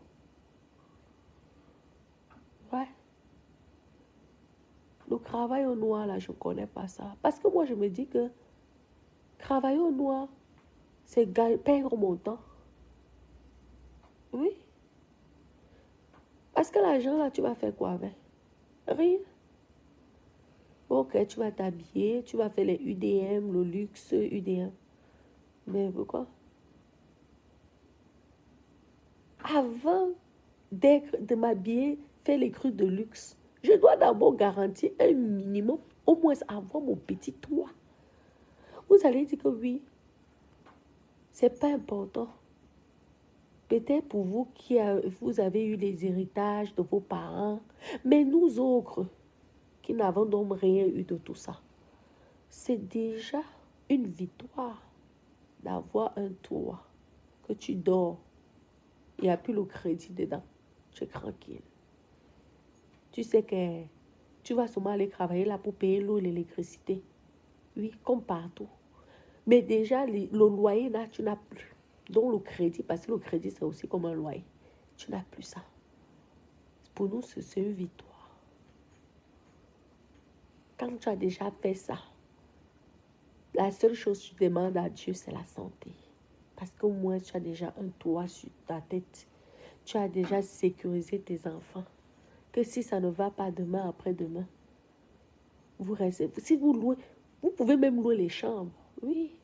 S1: Ouais. Le travail au noir, là, je ne connais pas ça. Parce que moi, je me dis que travailler au noir, c'est perdre mon temps. Oui. Parce que l'argent, là, tu vas faire quoi avec? Rien. Ok, tu vas t'habiller, tu vas faire les UDM, le luxe UDM. Mais pourquoi? Avant de m'habiller, faire les crues de luxe, je dois d'abord garantir un minimum, au moins avoir mon petit toit. Vous allez dire que oui, c'est pas important. Peut-être pour vous vous avez eu les héritages de vos parents, mais nous autres, qui n'avons donc rien eu de tout ça, c'est déjà une victoire d'avoir un toit, que tu dors, il n'y a plus le crédit dedans, tu es tranquille. Tu sais que tu vas sûrement aller travailler là pour payer l'eau et l'électricité. Oui, comme partout. Mais déjà, le loyer là, tu n'as plus. Donc le crédit, parce que le crédit, c'est aussi comme un loyer. Tu n'as plus ça. Pour nous, c'est une victoire. Quand tu as déjà fait ça, la seule chose que tu demandes à Dieu, c'est la santé. Parce qu'au moins, tu as déjà un toit sur ta tête. Tu as déjà sécurisé tes enfants. Que si ça ne va pas demain, après-demain, vous restez. Si vous louez, vous pouvez même louer les chambres. Oui.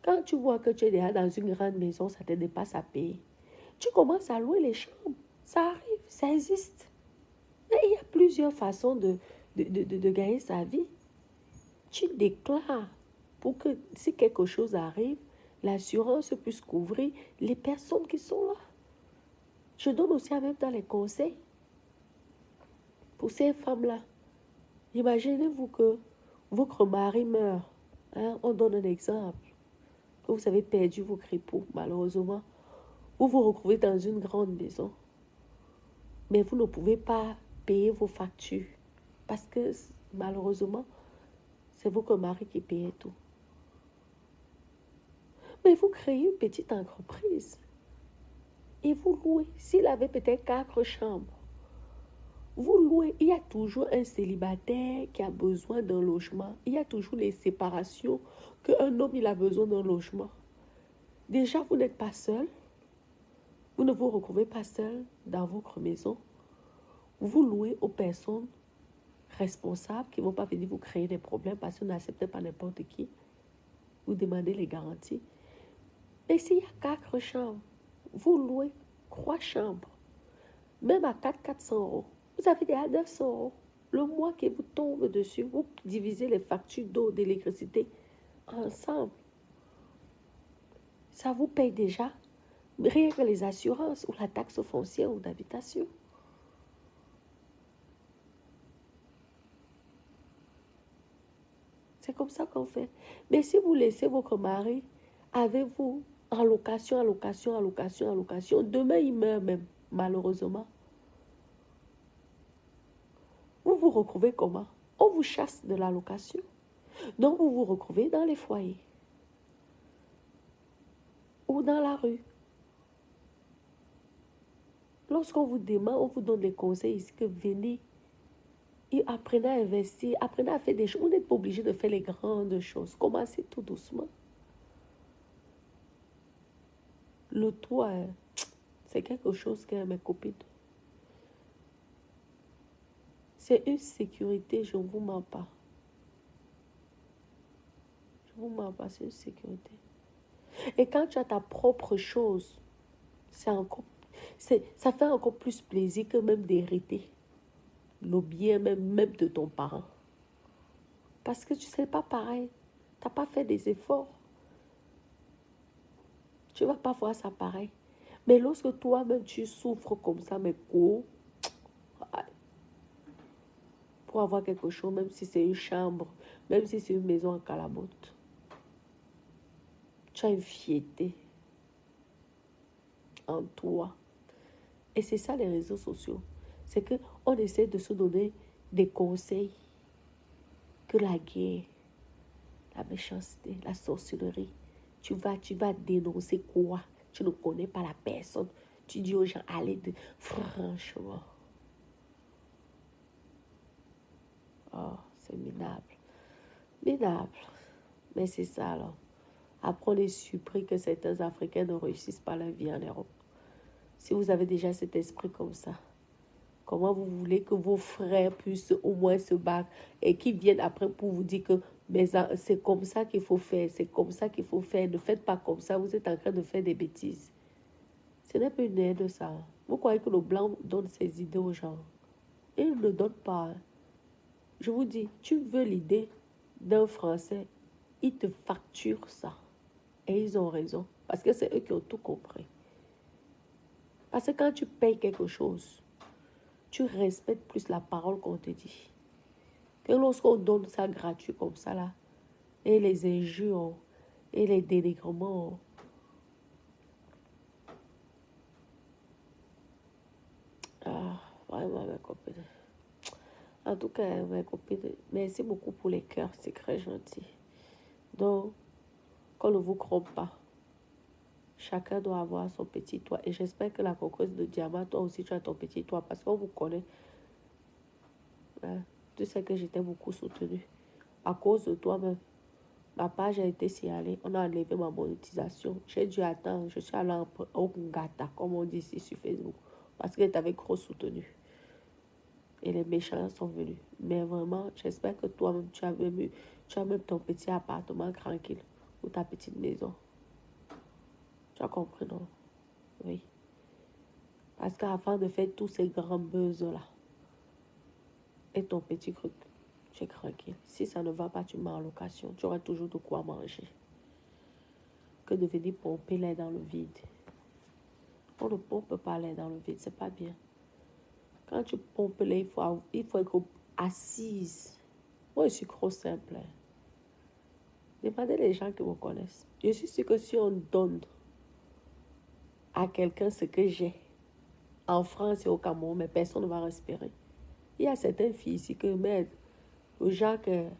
S1: Quand tu vois que tu es déjà dans une grande maison, ça te dépasse à payer. Tu commences à louer les chambres. Ça arrive, ça existe. Et il y a plusieurs façons de gagner sa vie. Tu déclares pour que si quelque chose arrive, l'assurance puisse couvrir les personnes qui sont là. Je donne aussi en même temps les conseils pour ces femmes-là. Imaginez-vous que votre mari meurt. Hein, on donne un exemple. Que vous avez perdu vos cripauds, malheureusement. Vous vous retrouvez dans une grande maison. Mais vous ne pouvez pas payer vos factures. Parce que malheureusement, c'est votre mari qui paye tout. Mais vous créez une petite entreprise. Et vous louez. S'il avait peut-être 4 chambres, vous louez. Il y a toujours un célibataire qui a besoin d'un logement. Il y a toujours les séparations qu'un homme il a besoin d'un logement. Déjà, vous n'êtes pas seul. Vous ne vous retrouvez pas seul dans votre maison. Vous louez aux personnes responsables qui ne vont pas venir vous créer des problèmes parce que vous n'acceptez pas n'importe qui. Vous demandez les garanties. Mais s'il y a 4 chambres, Vous louez 3 chambres, même à 400 euros. Vous avez des à 900 euros. Le mois qui vous tombe dessus, vous divisez les factures d'eau, d'électricité ensemble. Ça vous paye déjà rien que les assurances ou la taxe foncière ou d'habitation. C'est comme ça qu'on fait. Mais si vous laissez votre mari avec vous en location, en location, en location, en location, demain il meurt même, malheureusement. Vous vous retrouvez comment? On vous chasse de la location. Donc vous vous retrouvez dans les foyers ou dans la rue. Lorsqu'on vous demande, on vous donne des conseils ici que venez et apprenez à investir, apprenez à faire des choses. Vous n'êtes pas obligé de faire les grandes choses. Commencez tout doucement. Le toit, c'est quelque chose que mes copines. C'est une sécurité, je ne vous mens pas. Je ne vous mens pas, c'est une sécurité. Et quand tu as ta propre chose, ça fait encore plus plaisir que même d'hériter le bien même de ton parent. Parce que tu ne sais pas pareil. Tu n'as pas fait des efforts. Tu ne vas pas voir ça pareil. Mais lorsque toi-même tu souffres comme ça, mais pour avoir quelque chose, même si c'est une chambre, même si c'est une maison en calabote, tu as une fierté en toi. Et c'est ça les réseaux sociaux. C'est qu'on essaie de se donner des conseils que la guerre, la méchanceté, la sorcellerie. Tu vas dénoncer quoi? Tu ne connais pas la personne. Tu dis aux gens, allez, franchement. Oh, c'est minable. Minable. Mais c'est ça, alors. Après, on est surpris que certains Africains ne réussissent pas leur vie en Europe. Si vous avez déjà cet esprit comme ça, comment vous voulez que vos frères puissent au moins se battre et qu'ils viennent après pour vous dire que c'est comme ça qu'il faut faire, c'est comme ça qu'il faut faire, ne faites pas comme ça, vous êtes en train de faire des bêtises. Ce n'est pas une aide, ça. Vous croyez que le blanc donne ses idées aux gens? Il ne donne pas. Je vous dis, tu veux l'idée d'un Français, ils te facturent ça. Et ils ont raison, parce que c'est eux qui ont tout compris. Parce que quand tu payes quelque chose, tu respectes plus la parole qu'on te dit. Que lorsqu'on donne ça gratuit comme ça là, et les injures, et les dénigrements, vraiment mes copines. En tout cas, mes copines, merci beaucoup pour les cœurs, c'est très gentil. Donc, qu'on ne vous trompe pas. Chacun doit avoir son petit toit. Et j'espère que la cocotte de diamant, toi aussi, tu as ton petit toit. Parce qu'on vous connaît. Hein? Tu sais que j'étais beaucoup soutenue. À cause de toi-même, ma page a été signalée. On a enlevé ma monétisation. J'ai dû attendre. Je suis allée au Ngata, comme on dit ici sur Facebook. Parce que t'avais gros soutenu. Et les méchants sont venus. Mais vraiment, j'espère que toi-même, tu as même ton petit appartement tranquille. Ou ta petite maison. Tu as compris, non? Oui. Parce qu'avant de faire tous ces grands buzz-là, et ton petit truc, tu es tranquille. Si ça ne va pas, tu mets en location. Tu auras toujours de quoi manger. Que de venir pomper l'air dans le vide. On ne pompe pas l'air dans le vide, c'est pas bien. Quand tu pompes l'air, il faut être assise. Moi, je suis trop simple. Demandez les gens qui me connaissent. Je suis sûre que si on donne à quelqu'un ce que j'ai, en France et au Cameroun, mais personne ne va respirer. Il y a certaines filles ici que, mais, aux gens que,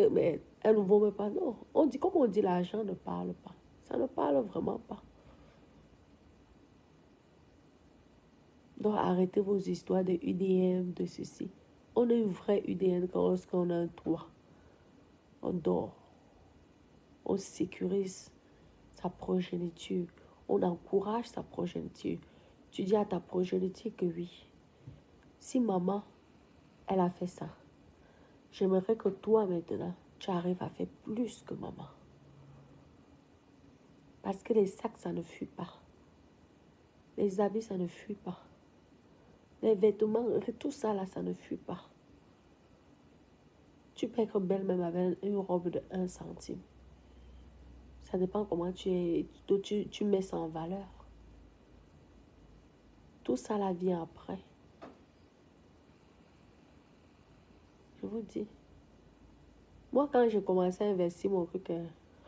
S1: mais, elles ne vont même pas. Non, on dit, comme on dit, l'argent ne parle pas. Ça ne parle vraiment pas. Donc, arrêtez vos histoires de UDM, de ceci. On est une vraie UDM lorsqu'on a un toit. On dort. On sécurise sa progéniture. On encourage sa progéniture. Tu dis à ta progéniture que oui. Si maman, elle a fait ça, j'aimerais que toi maintenant, tu arrives à faire plus que maman. Parce que les sacs, ça ne fuit pas. Les habits, ça ne fuit pas. Les vêtements, tout ça là, ça ne fuit pas. Tu peux être belle même avec une robe de 1 centime. Ça dépend comment tu mets ça en valeur. Tout ça là vient après. Je vous dis. Moi, quand j'ai commencé à investir mon truc,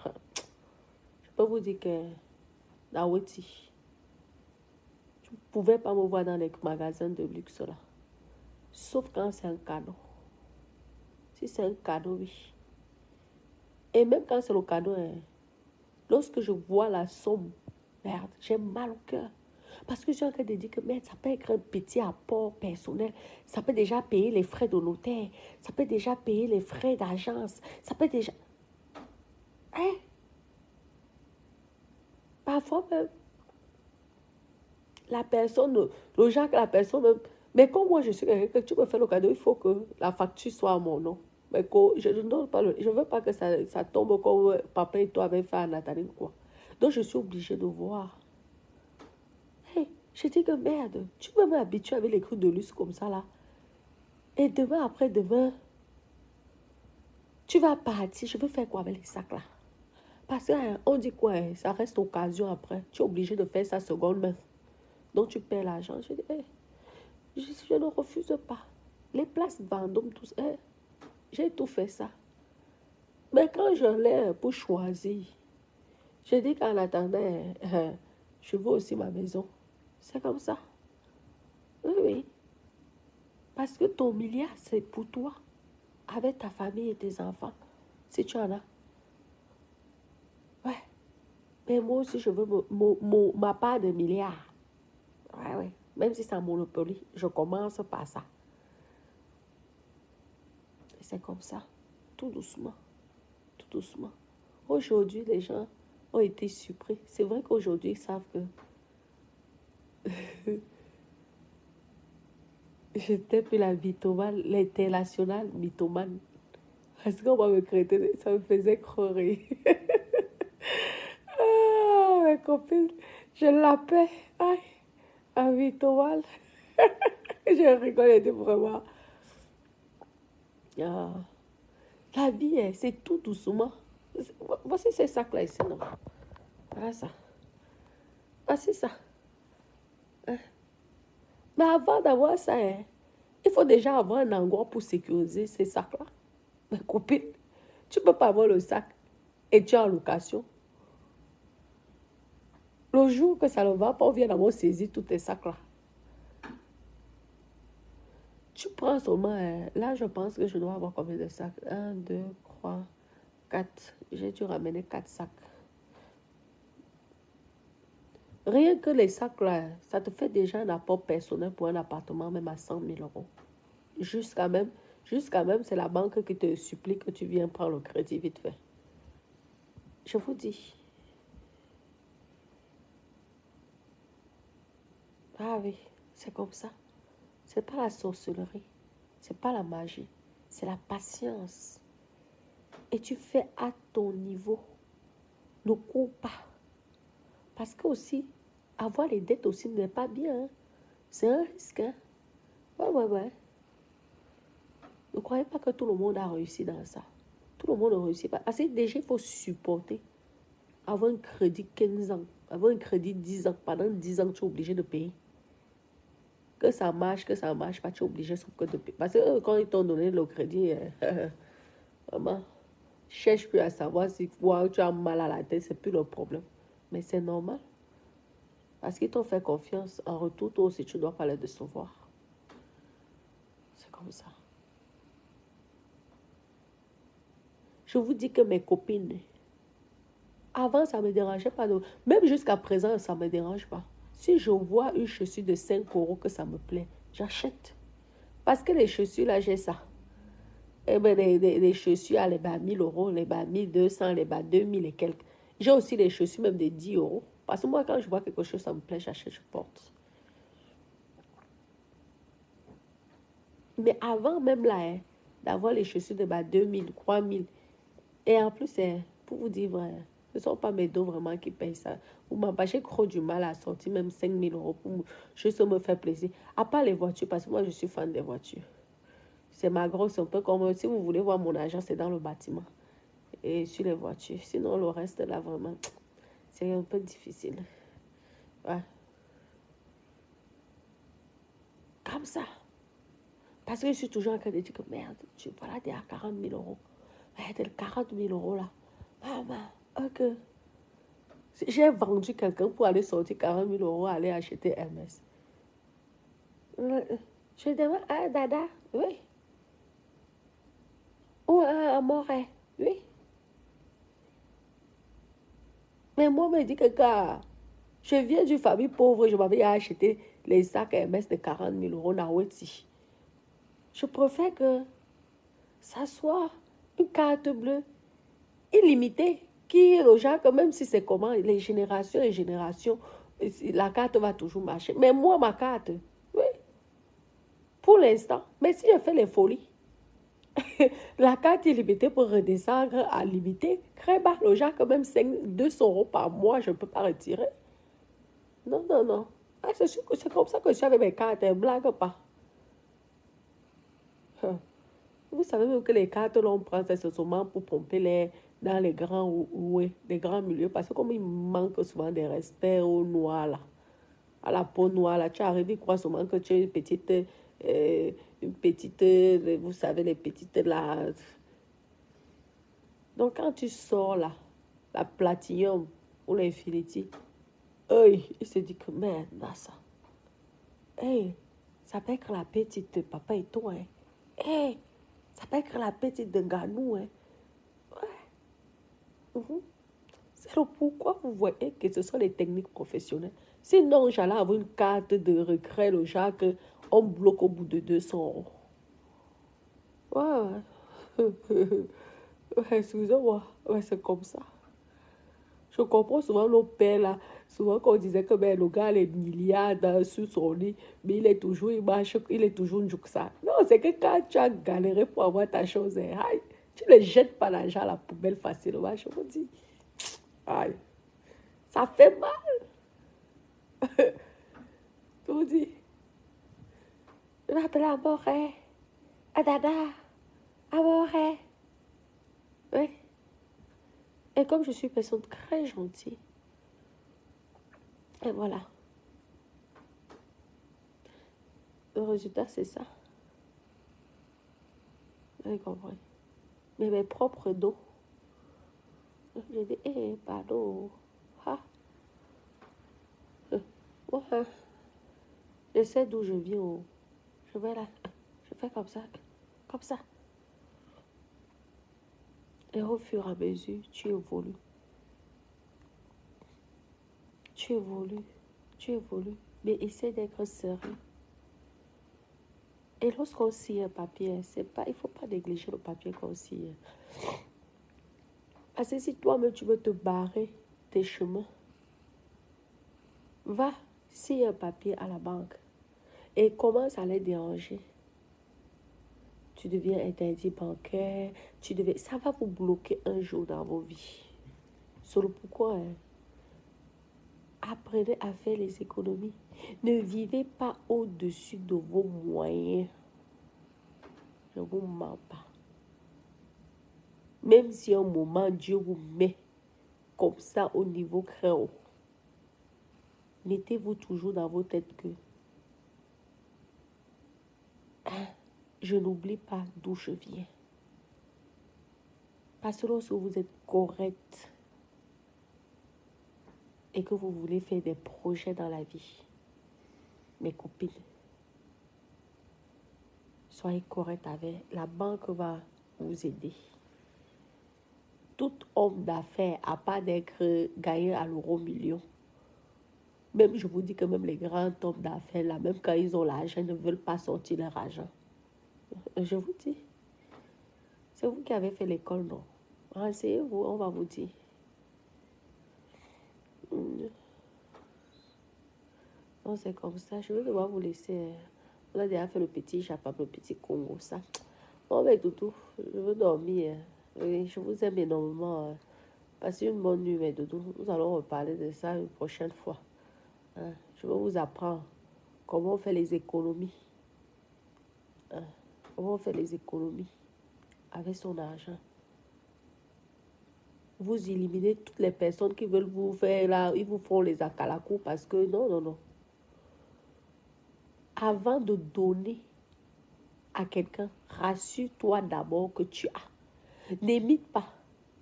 S1: je peux vous dire que Naweti, tu ne pouvais pas me voir dans les magasins de luxe là. Sauf quand c'est un cadeau. Si c'est un cadeau, oui. Et même quand c'est le cadeau, lorsque je vois la somme, merde, j'ai mal au cœur. Parce que j'ai en train de dire que merde, ça peut être un petit apport personnel. Ça peut déjà payer les frais de notaire. Ça peut déjà payer les frais d'agence. Ça peut déjà... Hein? Parfois même, la personne, le genre que la personne même... Mais comme moi, je suis quelqu'un que tu me fais le cadeau, il faut que la facture soit à mon nom. Mais je ne donne pas je veux pas que ça tombe comme papa et toi avaient fait à Nathalie quoi. Donc je suis obligée de voir. Hey, je dis que merde, tu peux m'habituer avec les trucs de luxe comme ça là. Et demain, après-demain, tu vas partir. Je veux faire quoi avec les sacs là? Parce qu'on dit quoi, ça reste occasion après. Tu es obligé de faire ça seconde main. Donc tu perds l'argent. Je dis, hey, je ne refuse pas. Les places Vendôme, tout ça, hey, j'ai tout fait ça. Mais quand je l'ai pour choisir, je dis qu'en attendant, je veux aussi ma maison. C'est comme ça. Oui, oui. Parce que ton milliard, c'est pour toi, avec ta famille et tes enfants, si tu en as. Ouais. Mais moi aussi, je veux ma part de milliard. Ouais, ouais. Même si c'est un monopoly, je commence par ça. Et c'est comme ça. Tout doucement. Tout doucement. Aujourd'hui, les gens ont été surpris. C'est vrai qu'aujourd'hui, ils savent que j'étais plus la mythomane, l'internationale mythomane. Parce qu'on va me traiter, ça me faisait croire. Ah, mes copines, je l'appelle. Aïe, un mythomane. Je rigolais vraiment. Ah, la vie, c'est tout doucement. Voici ces sacs-là ici, non? Voilà ça. Voici ça. Hein. Mais avant d'avoir ça, il faut déjà avoir un endroit pour sécuriser ces sacs-là. Mais copine, tu ne peux pas avoir le sac et tu es en location. Le jour que ça ne va pas, on vient d'avoir saisi tous tes sacs-là. Tu prends seulement, là je pense que je dois avoir combien de sacs? 1, 2, 3, 4. J'ai dû ramener 4 sacs. Rien que les sacs là, ça te fait déjà un apport personnel pour un appartement même à 100 000 euros. Jusqu'à même, c'est la banque qui te supplie que tu viennes prendre le crédit vite fait. Je vous dis. Ah oui, c'est comme ça. C'est pas la sorcellerie. C'est pas la magie. C'est la patience. Et tu fais à ton niveau. Ne cours pas. Parce que aussi, avoir les dettes aussi n'est pas bien. Hein. C'est un risque. Hein. Ouais, ouais, ouais. Ne croyez pas que tout le monde a réussi dans ça. Tout le monde ne réussit pas. Parce que déjà, il faut supporter. Avoir un crédit 15 ans. Avoir un crédit 10 ans. Pendant 10 ans, tu es obligé de payer. Que ça marche pas, tu es obligé de payer. Parce que quand ils t'ont donné le crédit, vraiment, cherche plus à savoir si tu as mal à la tête, c'est plus le problème. Mais c'est normal. Parce qu'ils t'ont fait confiance. En retour, toi aussi, tu ne dois pas les décevoir. C'est comme ça. Je vous dis que mes copines, avant, ça ne me dérangeait pas. Même jusqu'à présent, ça ne me dérange pas. Si je vois une chaussure de 5 euros que ça me plaît, j'achète. Parce que les chaussures, là, j'ai ça. Eh bien, les chaussures, les bas 1000 euros, les bas 1200, les bas 2000 et quelques. J'ai aussi les chaussures même de 10 euros. Parce que moi, quand je vois quelque chose, ça me plaît, j'achète, je porte. Mais avant même là, d'avoir les chaussures de bas 2000, 3000. Et en plus, pour vous dire vrai, Ce ne sont pas mes dos vraiment qui payent ça. Pour m'empêcher, j'ai trop du mal à sortir même 5 000 € pour juste me faire plaisir. À part les voitures, parce que moi, je suis fan des voitures. C'est ma grosse, un peu comme si vous voulez voir mon argent, c'est dans le bâtiment et sur les voitures. Sinon, le reste, là, vraiment, c'est un peu difficile. Ouais. Comme ça. Parce que je suis toujours en train de dire que merde, tu voilà, t'es à 40 000 €. Ouais, t'es 40 000 € là. Maman, ok. J'ai vendu quelqu'un pour aller sortir 40 000 €, aller acheter Hermès. Je demande, ah, Dada, oui. Ou un Amoré, oui. Mais moi, me dit que quand je viens d'une famille pauvre, je m'avais acheté les sacs Hermès de 40 000 € Naweti. Je préfère que ça soit une carte bleue illimitée qui est le genre que même si c'est comment, les générations, la carte va toujours marcher. Mais moi, ma carte, oui, pour l'instant. Mais si je fais les folies, la carte illimitée pour redescendre à limité, très bas, le genre que même 200 € par mois, je ne peux pas retirer. Non, non, non. Ah, c'est comme ça que je suis avec mes cartes, ne blague pas. Vous savez même que les cartes, l'on prend, c'est seulement pour pomper dans les les grands milieux. Parce que comme il manque souvent de respect aux noirs, là, à la peau noire, là, tu arrives, il croit souvent que tu es une petite, vous savez, les petites, là. Donc, quand tu sors, là, la Platinum ou l'Infinity, il se dit que merde, là, ça. Ça peut être la petite de papa et toi, hein. Ça peut être la petite de Ganou, hein. Mhm. C'est le pourquoi vous voyez que ce sont les techniques professionnelles. Sinon, j'allais avoir une carte de regret, le genre qu'on bloque au bout de 200 €. Ouais, ouais, excusez-moi. Ouais, c'est comme ça. Je comprends souvent nos pères là. Souvent, quand on disait que ben, le gars a les milliards sur son lit, mais il marche, il est toujours ça. Non, c'est que quand tu as galéré pour avoir ta chose, aïe, tu ne jettes pas l'argent à la poubelle facilement. Je vous dis, aïe, ça fait mal. Je vous dis, je m'appelle Amoré, Adada, Amoré. Oui. Et comme je suis une personne très gentille, et voilà, le résultat, c'est ça. Vous avez compris. Mais mes propres dos, j'ai dit, pardon. Ah, ouais, je sais d'où je viens. Je vais là, je fais comme ça, comme ça. Et au fur et à mesure, tu évolues. Tu évolues, tu évolues. Mais essaie d'être sérieux. Et lorsqu'on signe un papier, il ne faut pas négliger le papier qu'on signe. Parce que si toi-même tu veux te barrer tes chemins, va signer un papier à la banque et commence à les déranger. Tu deviens interdit bancaire, ça va vous bloquer un jour dans vos vies. C'est le pourquoi, hein. Apprenez à faire les économies. Ne vivez pas au-dessus de vos moyens. Je ne vous mens pas. Même si un moment Dieu vous met comme ça au niveau créole, mettez-vous toujours dans vos têtes que je n'oublie pas d'où je viens. Parce que lorsque vous êtes correct et que vous voulez faire des projets dans la vie, mes copines, soyez correct avec. La banque va vous aider. Tout homme d'affaires, à part d'être gagné à l'euro million, même je vous dis que même les grands hommes d'affaires, là, même quand ils ont l'argent, ils ne veulent pas sortir leur argent. Je vous dis, c'est vous qui avez fait l'école, non? Renseignez-vous, on va vous dire. Non, c'est comme ça. Je vais devoir vous laisser. On a déjà fait le petit Japon, le petit Congo, ça. Bon, mais toutou, je veux dormir. Oui, je vous aime énormément. Passez une bonne nuit, mes doudous. Nous allons reparler de ça une prochaine fois. Hein? Je vais vous apprendre comment on fait les économies. Hein? Comment on fait les économies avec son argent. Vous éliminez toutes les personnes qui veulent vous faire là, ils vous font les acalakou parce que non, non, non. Avant de donner à quelqu'un, rassure-toi d'abord que tu as. N'imite pas.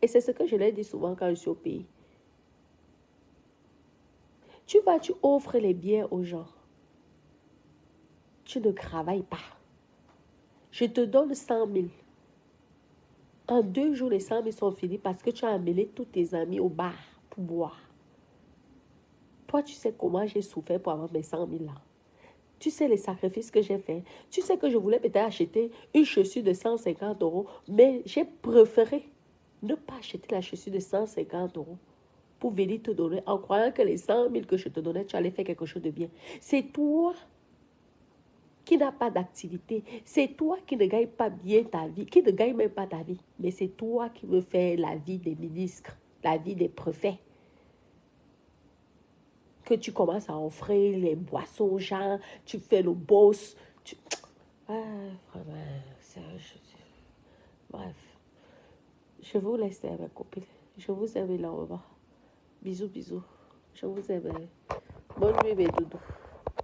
S1: Et c'est ce que je leur dis souvent quand je suis au pays. Tu offres les biens aux gens. Tu ne travailles pas. Je te donne 100 000. En 2 jours, les 100 000 sont finis parce que tu as amené tous tes amis au bar pour boire. Toi, tu sais comment j'ai souffert pour avoir mes 100 000 là. Tu sais les sacrifices que j'ai faits. Tu sais que je voulais peut-être acheter une chaussure de 150 euros, mais j'ai préféré ne pas acheter la chaussure de 150 euros pour venir te donner en croyant que les 100 000 que je te donnais, tu allais faire quelque chose de bien. C'est toi qui n'a pas d'activité. C'est toi qui ne gagne pas bien ta vie, qui ne gagne même pas ta vie. Mais c'est toi qui veux faire la vie des ministres, la vie des préfets. Que tu commences à offrir les boissons aux gens, tu fais le boss. Ah, vraiment, bref. Je vous laisse, ma copine. Je vous aime énormément. Bisous, bisous. Je vous aime. Bonne nuit, mes doudous.